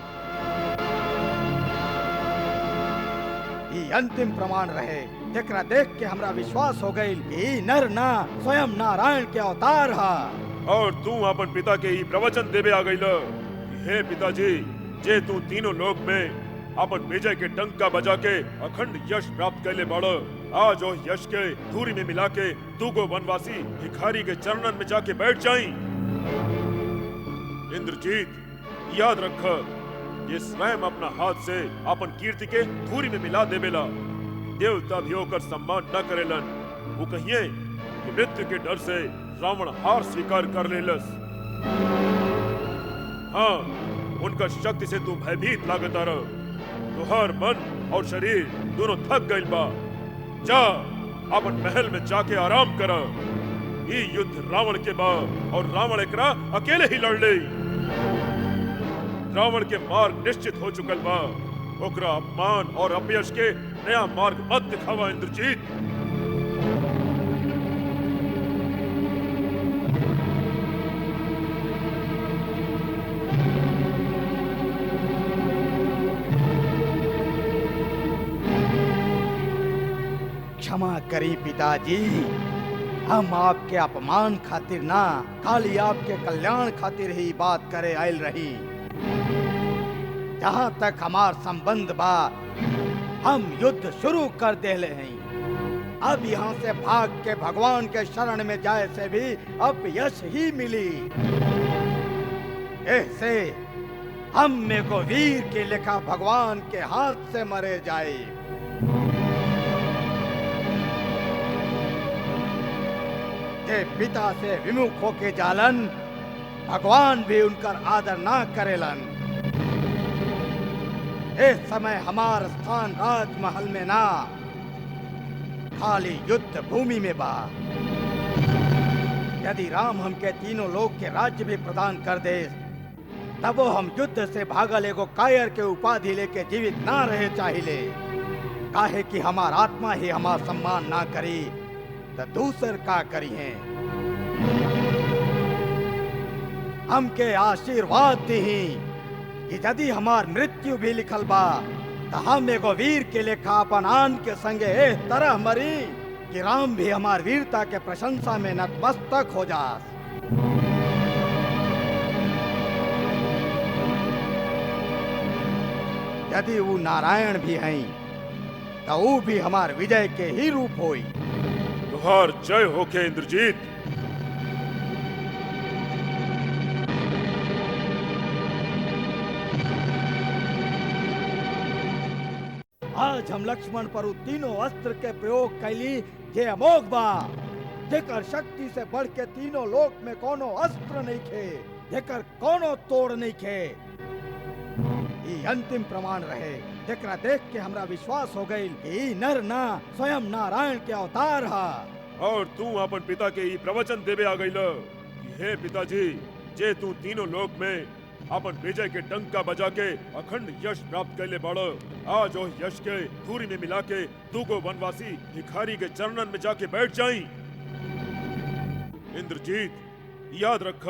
ये अंतिम प्रमाण रहे जेकरा देख के हमरा विश्वास हो गई कि ई नर ना स्वयं नारायण के अवतार हा। और तू अपन पिता के ई प्रवचन देवे आ गईल कि हे पिताजी, जे तू तीनों लोक में अपन विजय के डंका बजा के अखंड यश प्राप्त कैले बाड़, आज ओ यश के धूरी में मिला के तू को वनवासी भिखारी के चरणन में जाके बैठ जाई। इंद्रजीत, याद रख, ये स्वयं अपना हाथ से अपन कीर्ति के धूरी में मिला देवेला। देवता भी होकर सम्मान न करेलन। वो कहिए कि मृत्यु के डर से रावण हार स्वीकार कर लेलस। हाँ, उनका शक्ति से तू भयभीत लागता रह। तुहार मन और शरीर दोनों थक गइल बा। जा अपन महल में जाके आराम कर। ये युद्ध रावण के बा और रावण एकरा अकेले ही लड़ ले। रावण के मार्ग निश्चित हो चुकल बा। ओकरा अपमान और अपयश के नया मार्ग मत दिखावा इंद्रजीत। क्षमा करी पिताजी, हम आपके अपमान खातिर ना, खाली आपके कल्याण खातिर ही बात करे आयल रही। जहाँ तक हमार संबंध बा, हम युद्ध शुरू कर देले हैं। अब यहाँ से भाग के भगवान के शरण में जाए से भी अब यश ही मिली। ऐसे हम में को वीर के लेखा भगवान के हाथ से मरे जाए। जे पिता से विमुख होके जालन, भगवान भी उनकर आदर ना करेलन। इस समय हमार स्थान राजमहल में ना, खाली युद्ध भूमि में बा। यदि राम हमके तीनों लोक के राज्य भी प्रदान कर दे, तब वो हम युद्ध से भागल एगो कायर के उपाधि लेके जीवित ना रहे चाहिए। काहे कि हमार आत्मा ही हमार सम्मान ना करी तो दूसर का करी है। हमके आशीर्वाद दी कि यदि हमार मृत्यु भी लिखल बा तो हम एगो वीर के लेखा अपन आन के संगे एह तरह मरी कि राम भी हमार वीरता के प्रशंसा में नतमस्तक हो जा। यदि वो नारायण भी हैं तो वो भी हमार विजय के ही रूप होई। तुहार जय होके इंद्रजीत। आज हम लक्ष्मण पर उ तीनों अस्त्र के प्रयोग कैली जे अमोघ बा, जेकर शक्ति से बढ़ के तीनों लोक में कोनो अस्त्र नहीं खे, जेकर कोनो तोड़ नहीं खे। ये अंतिम प्रमाण रहे, जेकरा देख के हमरा विश्वास हो गई कि नर ना स्वयं नारायण के अवतार हा। और तू अपन पिता के ई प्रवचन देवे आ गइल कि हे पिताजी, जे तू तीनों लोक में अपन विजय के डंका बजा के अखंड यश प्राप्त कैले बाड़, आज ओ यश के धूरी में मिला के तू को वनवासी भिखारी के चरणन में जाके बैठ जाई। इंद्रजीत, याद रख,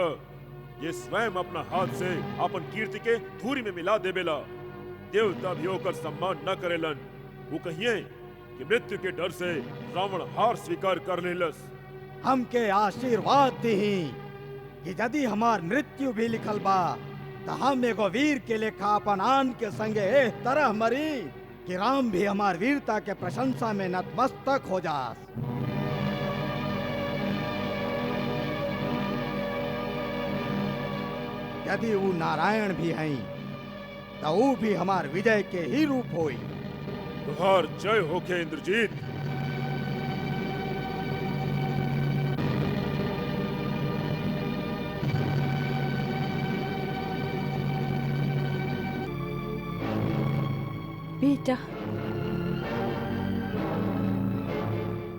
ये स्वयं अपना हाथ से अपन कीर्ति के धूरी में मिला देवेला। देवता भी होकर सम्मान न करेलन। वो कहिए कि मृत्यु के डर से रावण हार स्वीकार कर लेलस। हमके आशीर्वाद दी कि यदि हमार मृत्यु भी लिखल बा तो हम एगो वीर के लेखा अपन आन के संगे एह तरह मरी कि राम भी हमार वीरता के प्रशंसा में नतमस्तक हो जा। यदि वो नारायण भी हैं तो वो भी हमार विजय के ही रूप होई। तुहार जय होके इंद्रजीत। बेटा,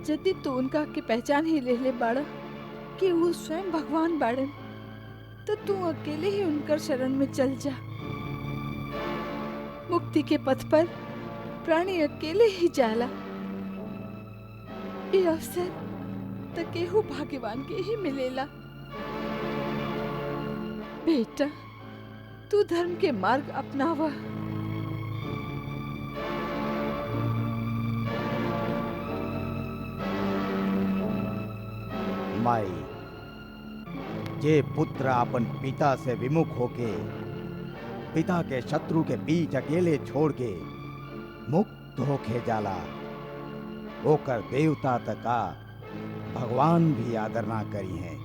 यदि तू उनका के पहचान ही ले बाड़ा कि वो स्वयं भगवान बाड़न, तो तू अकेले ही उनकर शरण में चल जा। मुक्ति के पथ पर प्राणी अकेले ही जाला। ये अवसर तो केहू भाग्यवान के ही मिलेला। बेटा, तू धर्म के मार्ग अपनावा। माई, जे पुत्र अपन पिता से विमुख होके पिता के शत्रु के बीच अकेले छोड़ के मुक्त होके जाला, ओकर देवता तका भगवान भी आदर ना करी है।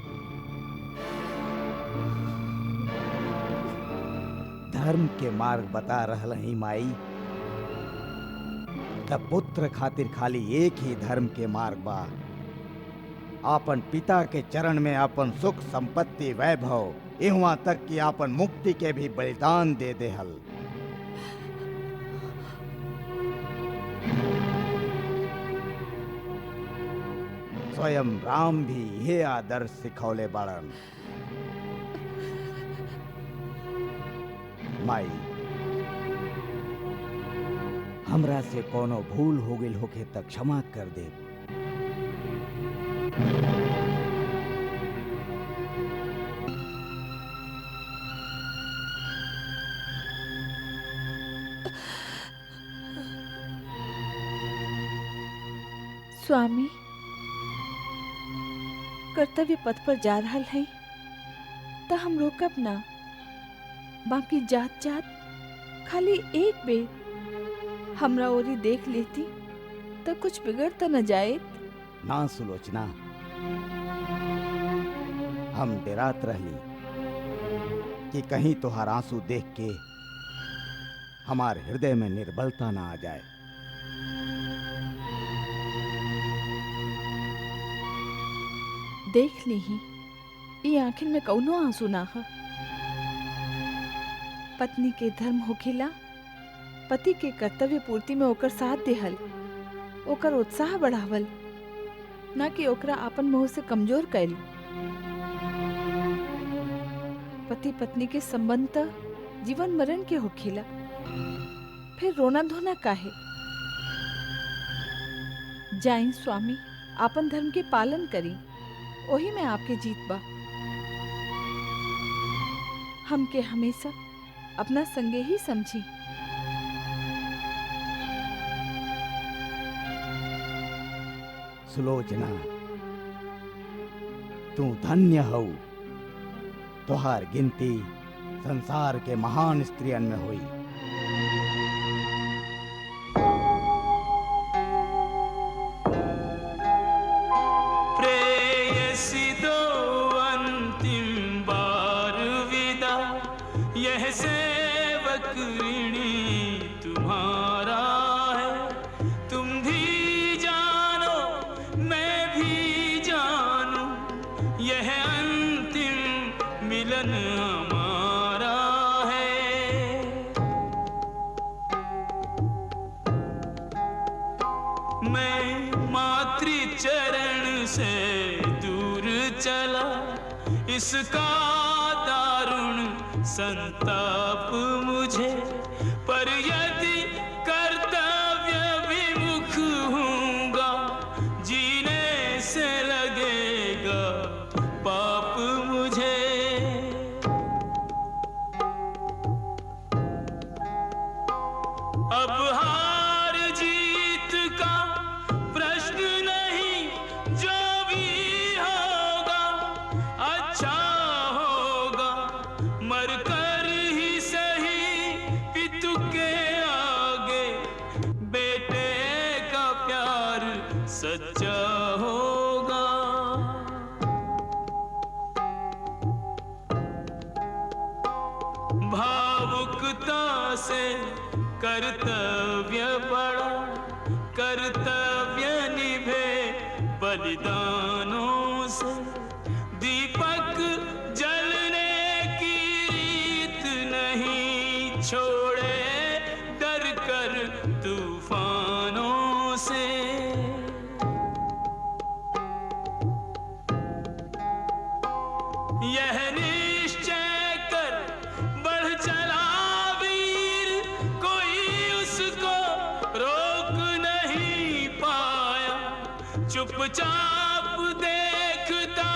धर्म के मार्ग बता रहल ही माई, तब पुत्र खातिर खाली एक ही धर्म के मार्ग बा, आपन पिता के चरण में अपन सुख संपत्ति वैभव इहवा तक कि आपन मुक्ति के भी बलिदान दे देहल। स्वयं राम भी ये आदर्श सिखौले बाड़न। माई, हमरा से कोनो भूल हो गई होके तक क्षमा कर दे। स्वामी, कर्तव्य पथ पर जा रहा है तो हम रोकब ना, बाकी जात जात खाली एक बेर हमरा ओरी देख लेती तो कुछ बिगड़ तो न जाए। ना सुलोचना, हम डरात रहली कि कहीं तोहार आंसू देख के हमारे हृदय में निर्बलता ना आ जाए। देख ली ही, ये आंखिन में कौनो आंसू ना है। पत्नी के धर्म होखेला पति के कर्तव्य पूर्ति में ओकर साथ देहल, ओकर उत्साह बढ़ावल, ना कि ओकरा अपन मोह से कमजोर कैल। पति पत्नी के संबंध त जीवन मरण के होखेला, फिर रोना धोना काहे। जाई स्वामी, आपन धर्म के पालन करी, वही में आपके जीत बा। हमके हमेशा अपना संगे ही समझी। सुलोचना, तू धन्य हो, तोहार गिनती संसार के महान स्त्रियन में हुई। प्रेयसी दो अंतिम बार विदा, यह सेवक ऋणी तुम्हारा है। तुम भी जानो मैं भी जानूं, यह अंतिम मिलन हमारा है। मैं मातृचरण से दूर चला, इसका दारुण संताप मुझे, पर यदि कर्तव्य विमुख हूँगा, जीने से लगेगा पाप मुझे। अब हार जीत का प्रश्न नहीं, जो भी होगा अच्छा होगा, मरकर ही सही पितु के आगे, बेटे का प्यार सच्चा होगा। भावुकता से कर्तव्य बड़ा, कर्तव्य निभे बलिदानों से। दीपक जलने की रीत नहीं, छोड़े डर कर तूफानों से। यह निश्चय कर बढ़ चला वीर, कोई उसको रोक नहीं पाया। चुपचाप देखता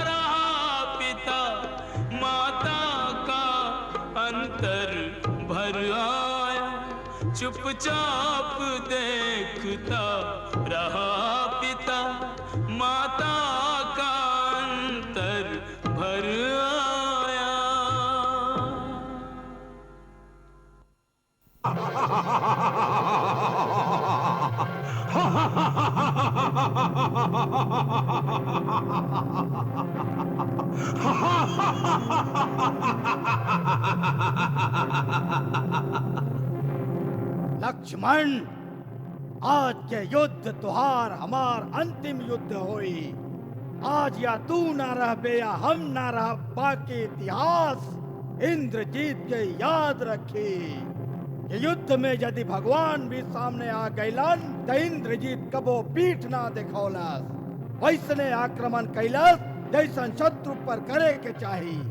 रहा पिता, माता का अंतर भर आया। चुपचाप देखता रहा पिता, माता का लक्ष्मण, आज के युद्ध तुहार हमार अंतिम युद्ध होई। आज या तू ना रहबे या हम ना रह, बाकी इतिहास इंद्रजीत के याद रखी। ये युद्ध में यदि भगवान भी सामने आ गईलन तो इंद्रजीत कबो पीठ ना दिखौलस, वैसने आक्रमण कैलस जैसन शत्रु पर करे के चाहिए।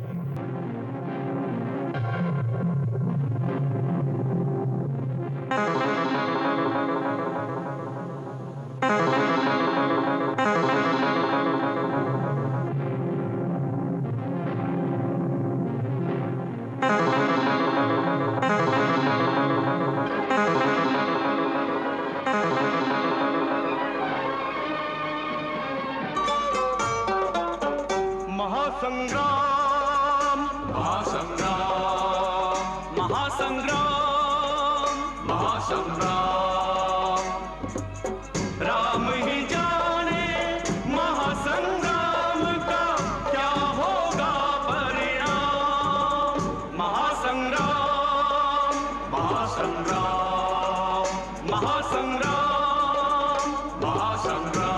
महासंग्राम महासंग्राम महासंग्राम महासंग्राम, राम ही जाने महासंग्राम का क्या होगा परिणाम। महासंग्राम महासंग्राम महासंग्राम महासंग्राम।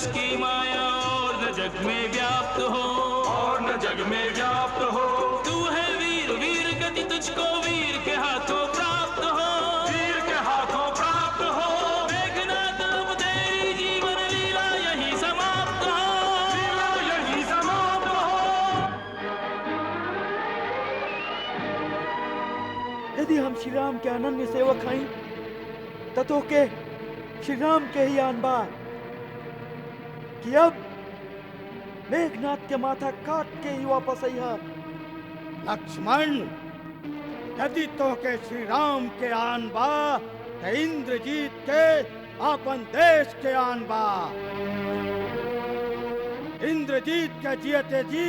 की माया और न जग में व्याप्त हो, और न जग में व्याप्त हो। तू है वीर, वीर गति तुझको वीर के हाथों प्राप्त हो, वीर के हाथों प्राप्त हो। मेघनाद अब तेरी जीवन लीला यही समाप्त हो, लीला यही समाप्त हो। यदि हम श्री राम के अनन्य सेवक हैं तो के श्री राम के ही आन बा कि अब मेघनाथ के माथा काट के ही वापस आई है। लक्ष्मण, यदि तो के श्री राम के आन बा तो इंद्रजीत के अपन देश के आन बा। इंद्रजीत के जियते जी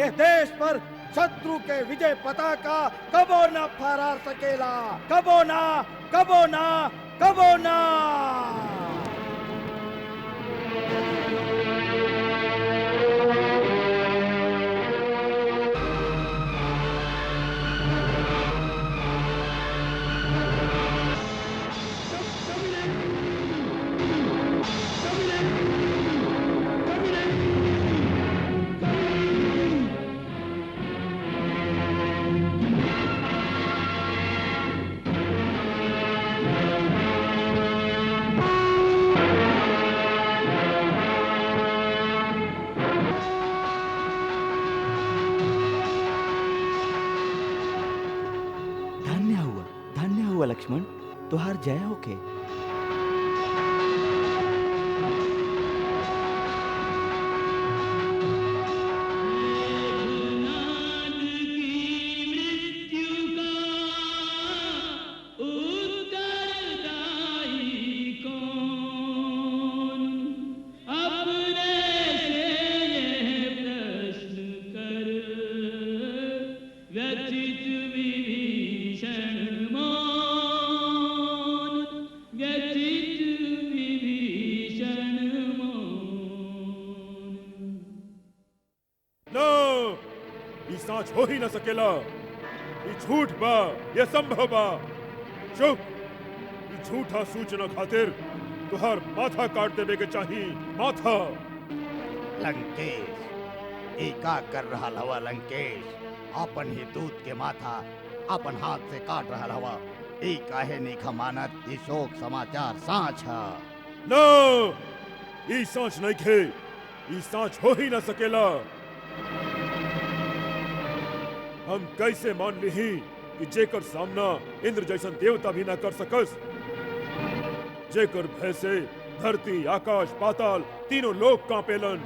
ये देश पर शत्रु के विजय पताका कबो न फहरा सकेला, कबो ना, कबो ना, कबो ना। लक्ष्मण, तुहार जय होके। सांच हो ही न सकेला। ये झूठ बा, ये संभव बा। चुप, ये झूठा सूचना खातिर तुहार माथा काट देवे के चाही, माथा। लंकेश, ई का कर रहा हवा लंकेश? अपन ही दूध के माथा अपन हाथ से काट रहा हवा। ई काहे नहीं खमानत? ई शोक समाचार सांच है। ना, ई सांच नहीं खे, ई सांच हो ही न सकेला। हम कैसे मान ली कि जेकर सामना इंद्र जैसन देवता भी ना कर सकस, जेकर भय से धरती, आकाश, पाताल तीनों लोग कांपेलन,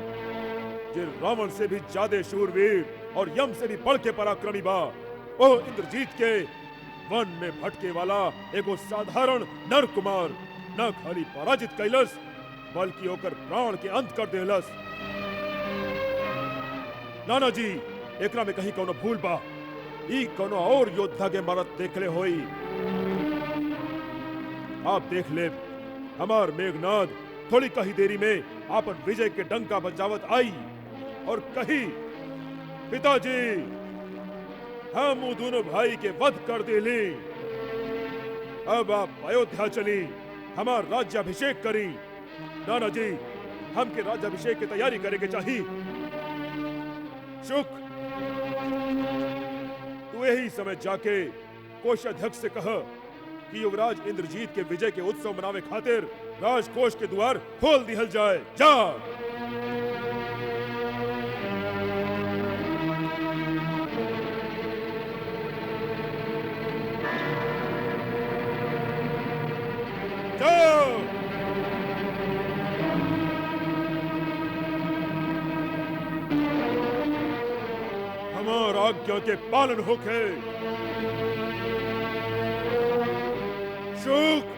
जे रावण से भी ज्यादा शूरवीर और यम से भी बढ़ के पराक्रमी बा, ओ इंद्रजीत के वन में भटके वाला एगो साधारण नर कुमार न खाली पराजित कैलस बल्कि ओकर प्राण के अंत कर देलस। नाना जी, एकरा में कहीं कोनो भूल बा। ई कोनो और योद्धा के मरत देखले होई। आप देख ले, हमार मेघनाद थोड़ी कही देरी में आपन विजय के डंका बजावत आई और कही, पिताजी, हम वो दोनों भाई के वध कर देली। अब आप अयोध्या चली, हमार राज्याभिषेक करी। नाना जी, हमके राज्याभिषेक की तैयारी करे के चाहिए। शुक, तू यही समय जाके कोषाध्यक्ष से कह कि युवराज इंद्रजीत के विजय के उत्सव मनावे खातिर राजकोष के द्वार खोल दिहल जाए। जा। हमार आज्ञा के पालन होके। शुक,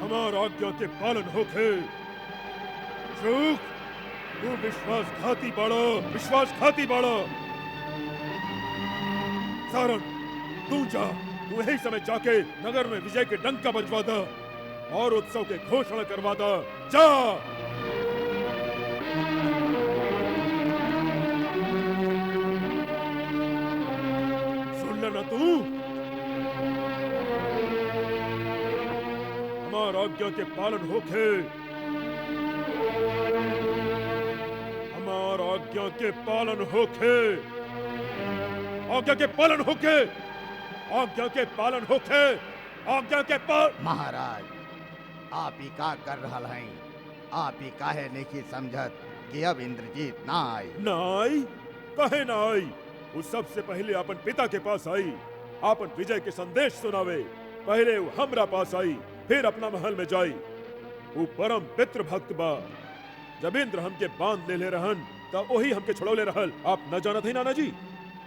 हमार आज्ञा के पालन होके। शुक, तू विश्वासघाती बाड़ा, विश्वासघाती बाड़ा। सारन, तू जा, तू यही समय जाके नगर में विजय के डंका बजवा दा और उत्सव के घोषणा करवा दा। जा। सुन लेना तू, हमार आज्ञा के पालन होके। हमार आज्ञा के पालन होके। आज्ञा के पालन होके। आज्ञा के पालन होके। आज्ञा के पालन। महाराज, आप ही का कर रहा हैं? आप ही काहे नहीं समझत कि अब इंद्रजीत ना आई? ना आई? कहे ना आई? वो सबसे पहले अपन पिता के पास आई, अपन विजय के संदेश सुनावे। पहले वो हमरा पास आई, फिर अपना महल में जाई। वो परम पितृ भक्त बा। जब इंद्र हमके बांध ले रहन तब वही हमके छुड़ौले रहल। आप न जानत है नाना जी?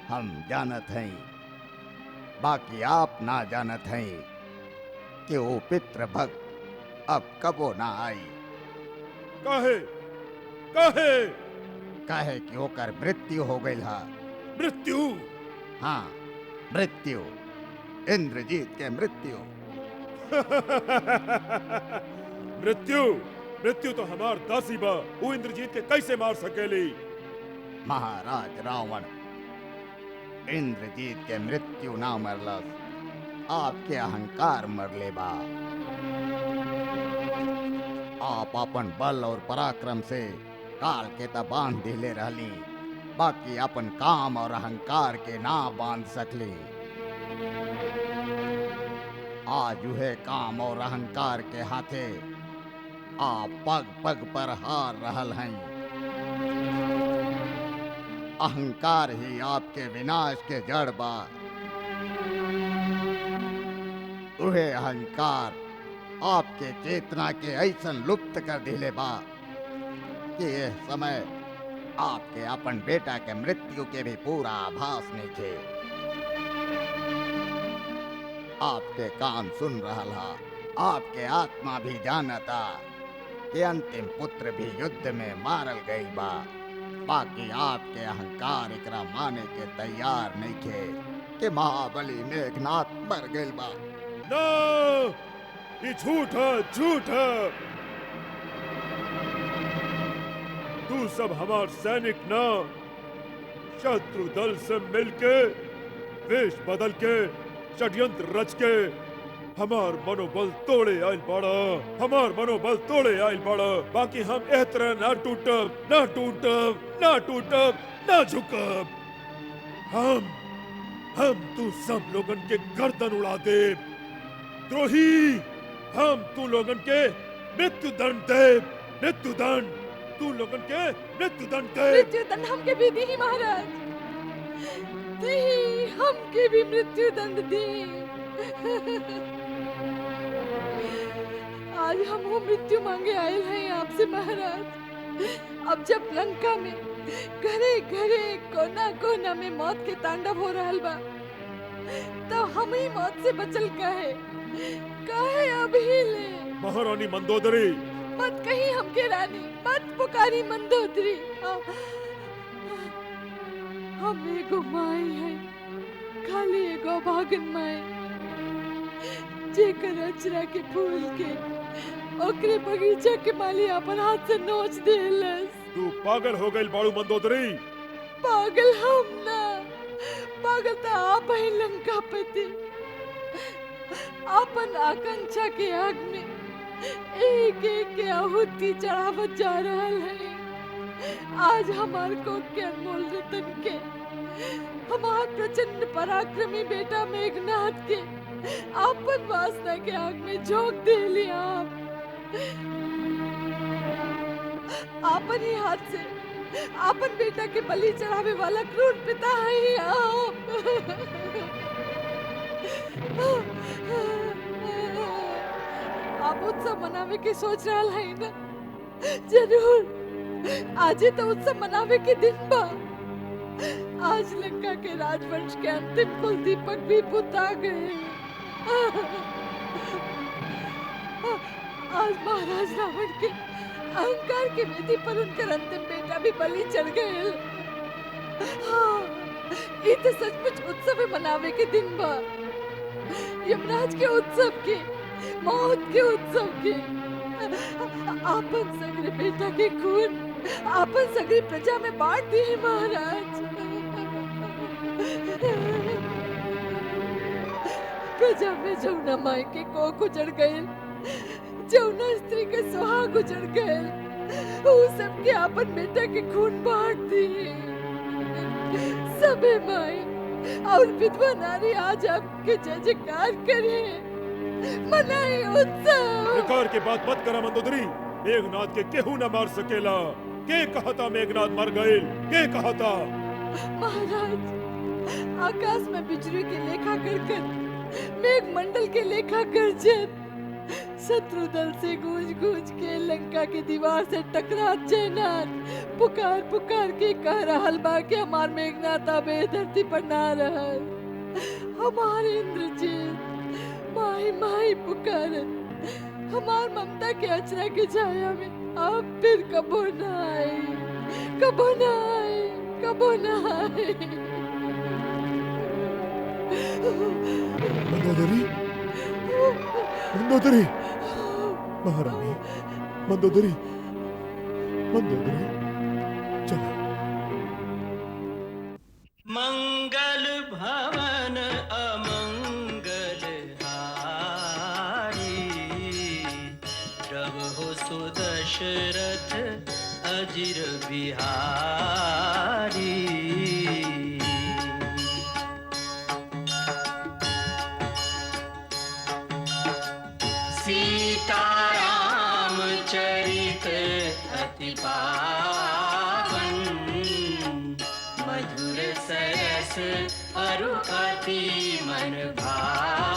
हम जानत हैं, बाकी आप ना जानत हैं कि वो पितृ भक्त अब कबो ना आई। काहे? काहे? काहे कि ओकर मृत्यु हो गई है। मृत्यु? हाँ, मृत्यु, इंद्रजीत के मृत्यु। मृत्यु? मृत्यु तो हमार दासी बा, वो इंद्रजीत के कैसे मार सकेली? महाराज रावण इंद्रजीत के मृत्यु ना मरलस, आपके अहंकार मरले बा। आप अपन बल और पराक्रम से काल के त बांध दिले रहली, बाकी अपन काम और अहंकार के ना बांध सकली। आज उहे काम और अहंकार के हाथे आप पग पग पर हार रहल हैं। अहंकार ही आपके विनाश के जड़ बा। उहे अहंकार आपके चेतना के ऐसन लुप्त कर दिले बा कि यह समय आपके अपन बेटा के मृत्यु के भी पूरा आभास नहीं थे। आपके कान सुन रहा था, आपके आत्मा भी जानता कि अंतिम पुत्र भी युद्ध में मारल गई बा। बाकी आपके अहंकार एकरा माने के तैयार नहीं थे कि महाबली मेघनाथ मर गई बा। ना, ये झूठ है, झूठ है। तू सब हमार सैनिक ना, शत्रु दल से मिलके, वेश बदल के, षड्यंत्र रच के हमार मनोबल तोड़े आइल बाड़ा, हमार मनोबल तोड़े आइल बाड़ा। बाकी हम एह तरह ना टूटब, ना टूटब, ना टूटब, ना झुकब। हम तू सब लोगन के गर्दन उड़ा दे द्रोही। हम तू लोगन के मृत्यु दंड दे, मृत्यु दंड, तू लोगन के मृत्यु दंड दे। मृत्यु दंड हमके भी दी महाराज, दी हमके भी मृत्यु दंड दी। आज हम वो मृत्यु मांगे आए हैं आपसे महाराज। अब जब लंका में घरे घरे कोना कोना में मौत के तांडव हो रहल बा, तो हम ही मौत से बचल काहे अभी ले। महारानी मंदोदरी, मत कहीं हमके रानी, मत पुकारी मंदोदरी। हम एगो माई है, खाली एगो भागन माई, जेकर अचरा के फूल के ओकरे बगीचा के माली अपन हाथ से नोच देलस। तू पागल हो गई बाड़ू मंदोदरी। पागल हम ना, पागल तो आप ही लंका पति। अपन आकांक्षा के आग में एक एक के आहुति चढ़ावत जा रहल है। आज हमार को के अनमोल रतन के, हमार प्रचंड पराक्रमी बेटा मेघनाथ के अपन वासना के आग में झोंक देली। आपन ही हाथ से आपन बेटा के बलि चढ़ावे वाला क्रूर पिता है आप। आप उत्सव मनावे के सोच रहा है ना? जरूर, आज तो उत्सव मनावे के दिन बा। आज लंका के राजवंश के अंतिम कुल दीपक भी बुता गए। आज महाराज रावण के अहंकार के वेदी पर उनका अंतिम बेटा भी बलि चढ़ गए। हाँ, ये तो सचमुच उत्सव मनावे के दिन बा। यमराज के उत्सव के, मौत के उत्सव के। आपन सगरे बेटा के खून आपन सगरी प्रजा में बांट दिए महाराज। प्रजा में जौना माई के को गुजर गए, जौना स्त्री के सुहाग गुजर गए, वो सबके आपन बेटा के खून बांट दिए। सबे माई और विधवा नारी आज आपके जय जयकार करे, मनाए उत्सव। बेकार के बात मत करा मंदोदरी। मेघनाथ के केहू न मार सकेला। के कहता मेघनाथ मर गए? के कहता? महाराज, आकाश में बिजली के लेखा कर मेघ मंडल के लेखा गर्जन शत्रु दल से गूंज गूंज के लंका के दीवार से टकरा जयनाथ पुकार पुकार के कह रहल बा कि हमार मेघनाथ अब धरती पर ना रहल। हमारे इंद्रजीत माई माई पुकारत हमार ममता के अचरा के छाया में अब फिर कबो ना आए, कबो ना आए, कबो ना आए। मंदोदरी, मंदोदरी, महारानी मंदोदरी, मंदोदरी, चलो। मंगल भवन अमंगल हारी, प्रभु सुदशरथ अजिर बिहारी। सीताराम चरित अति पावन, मधुर सरस अरु अति मन भावन।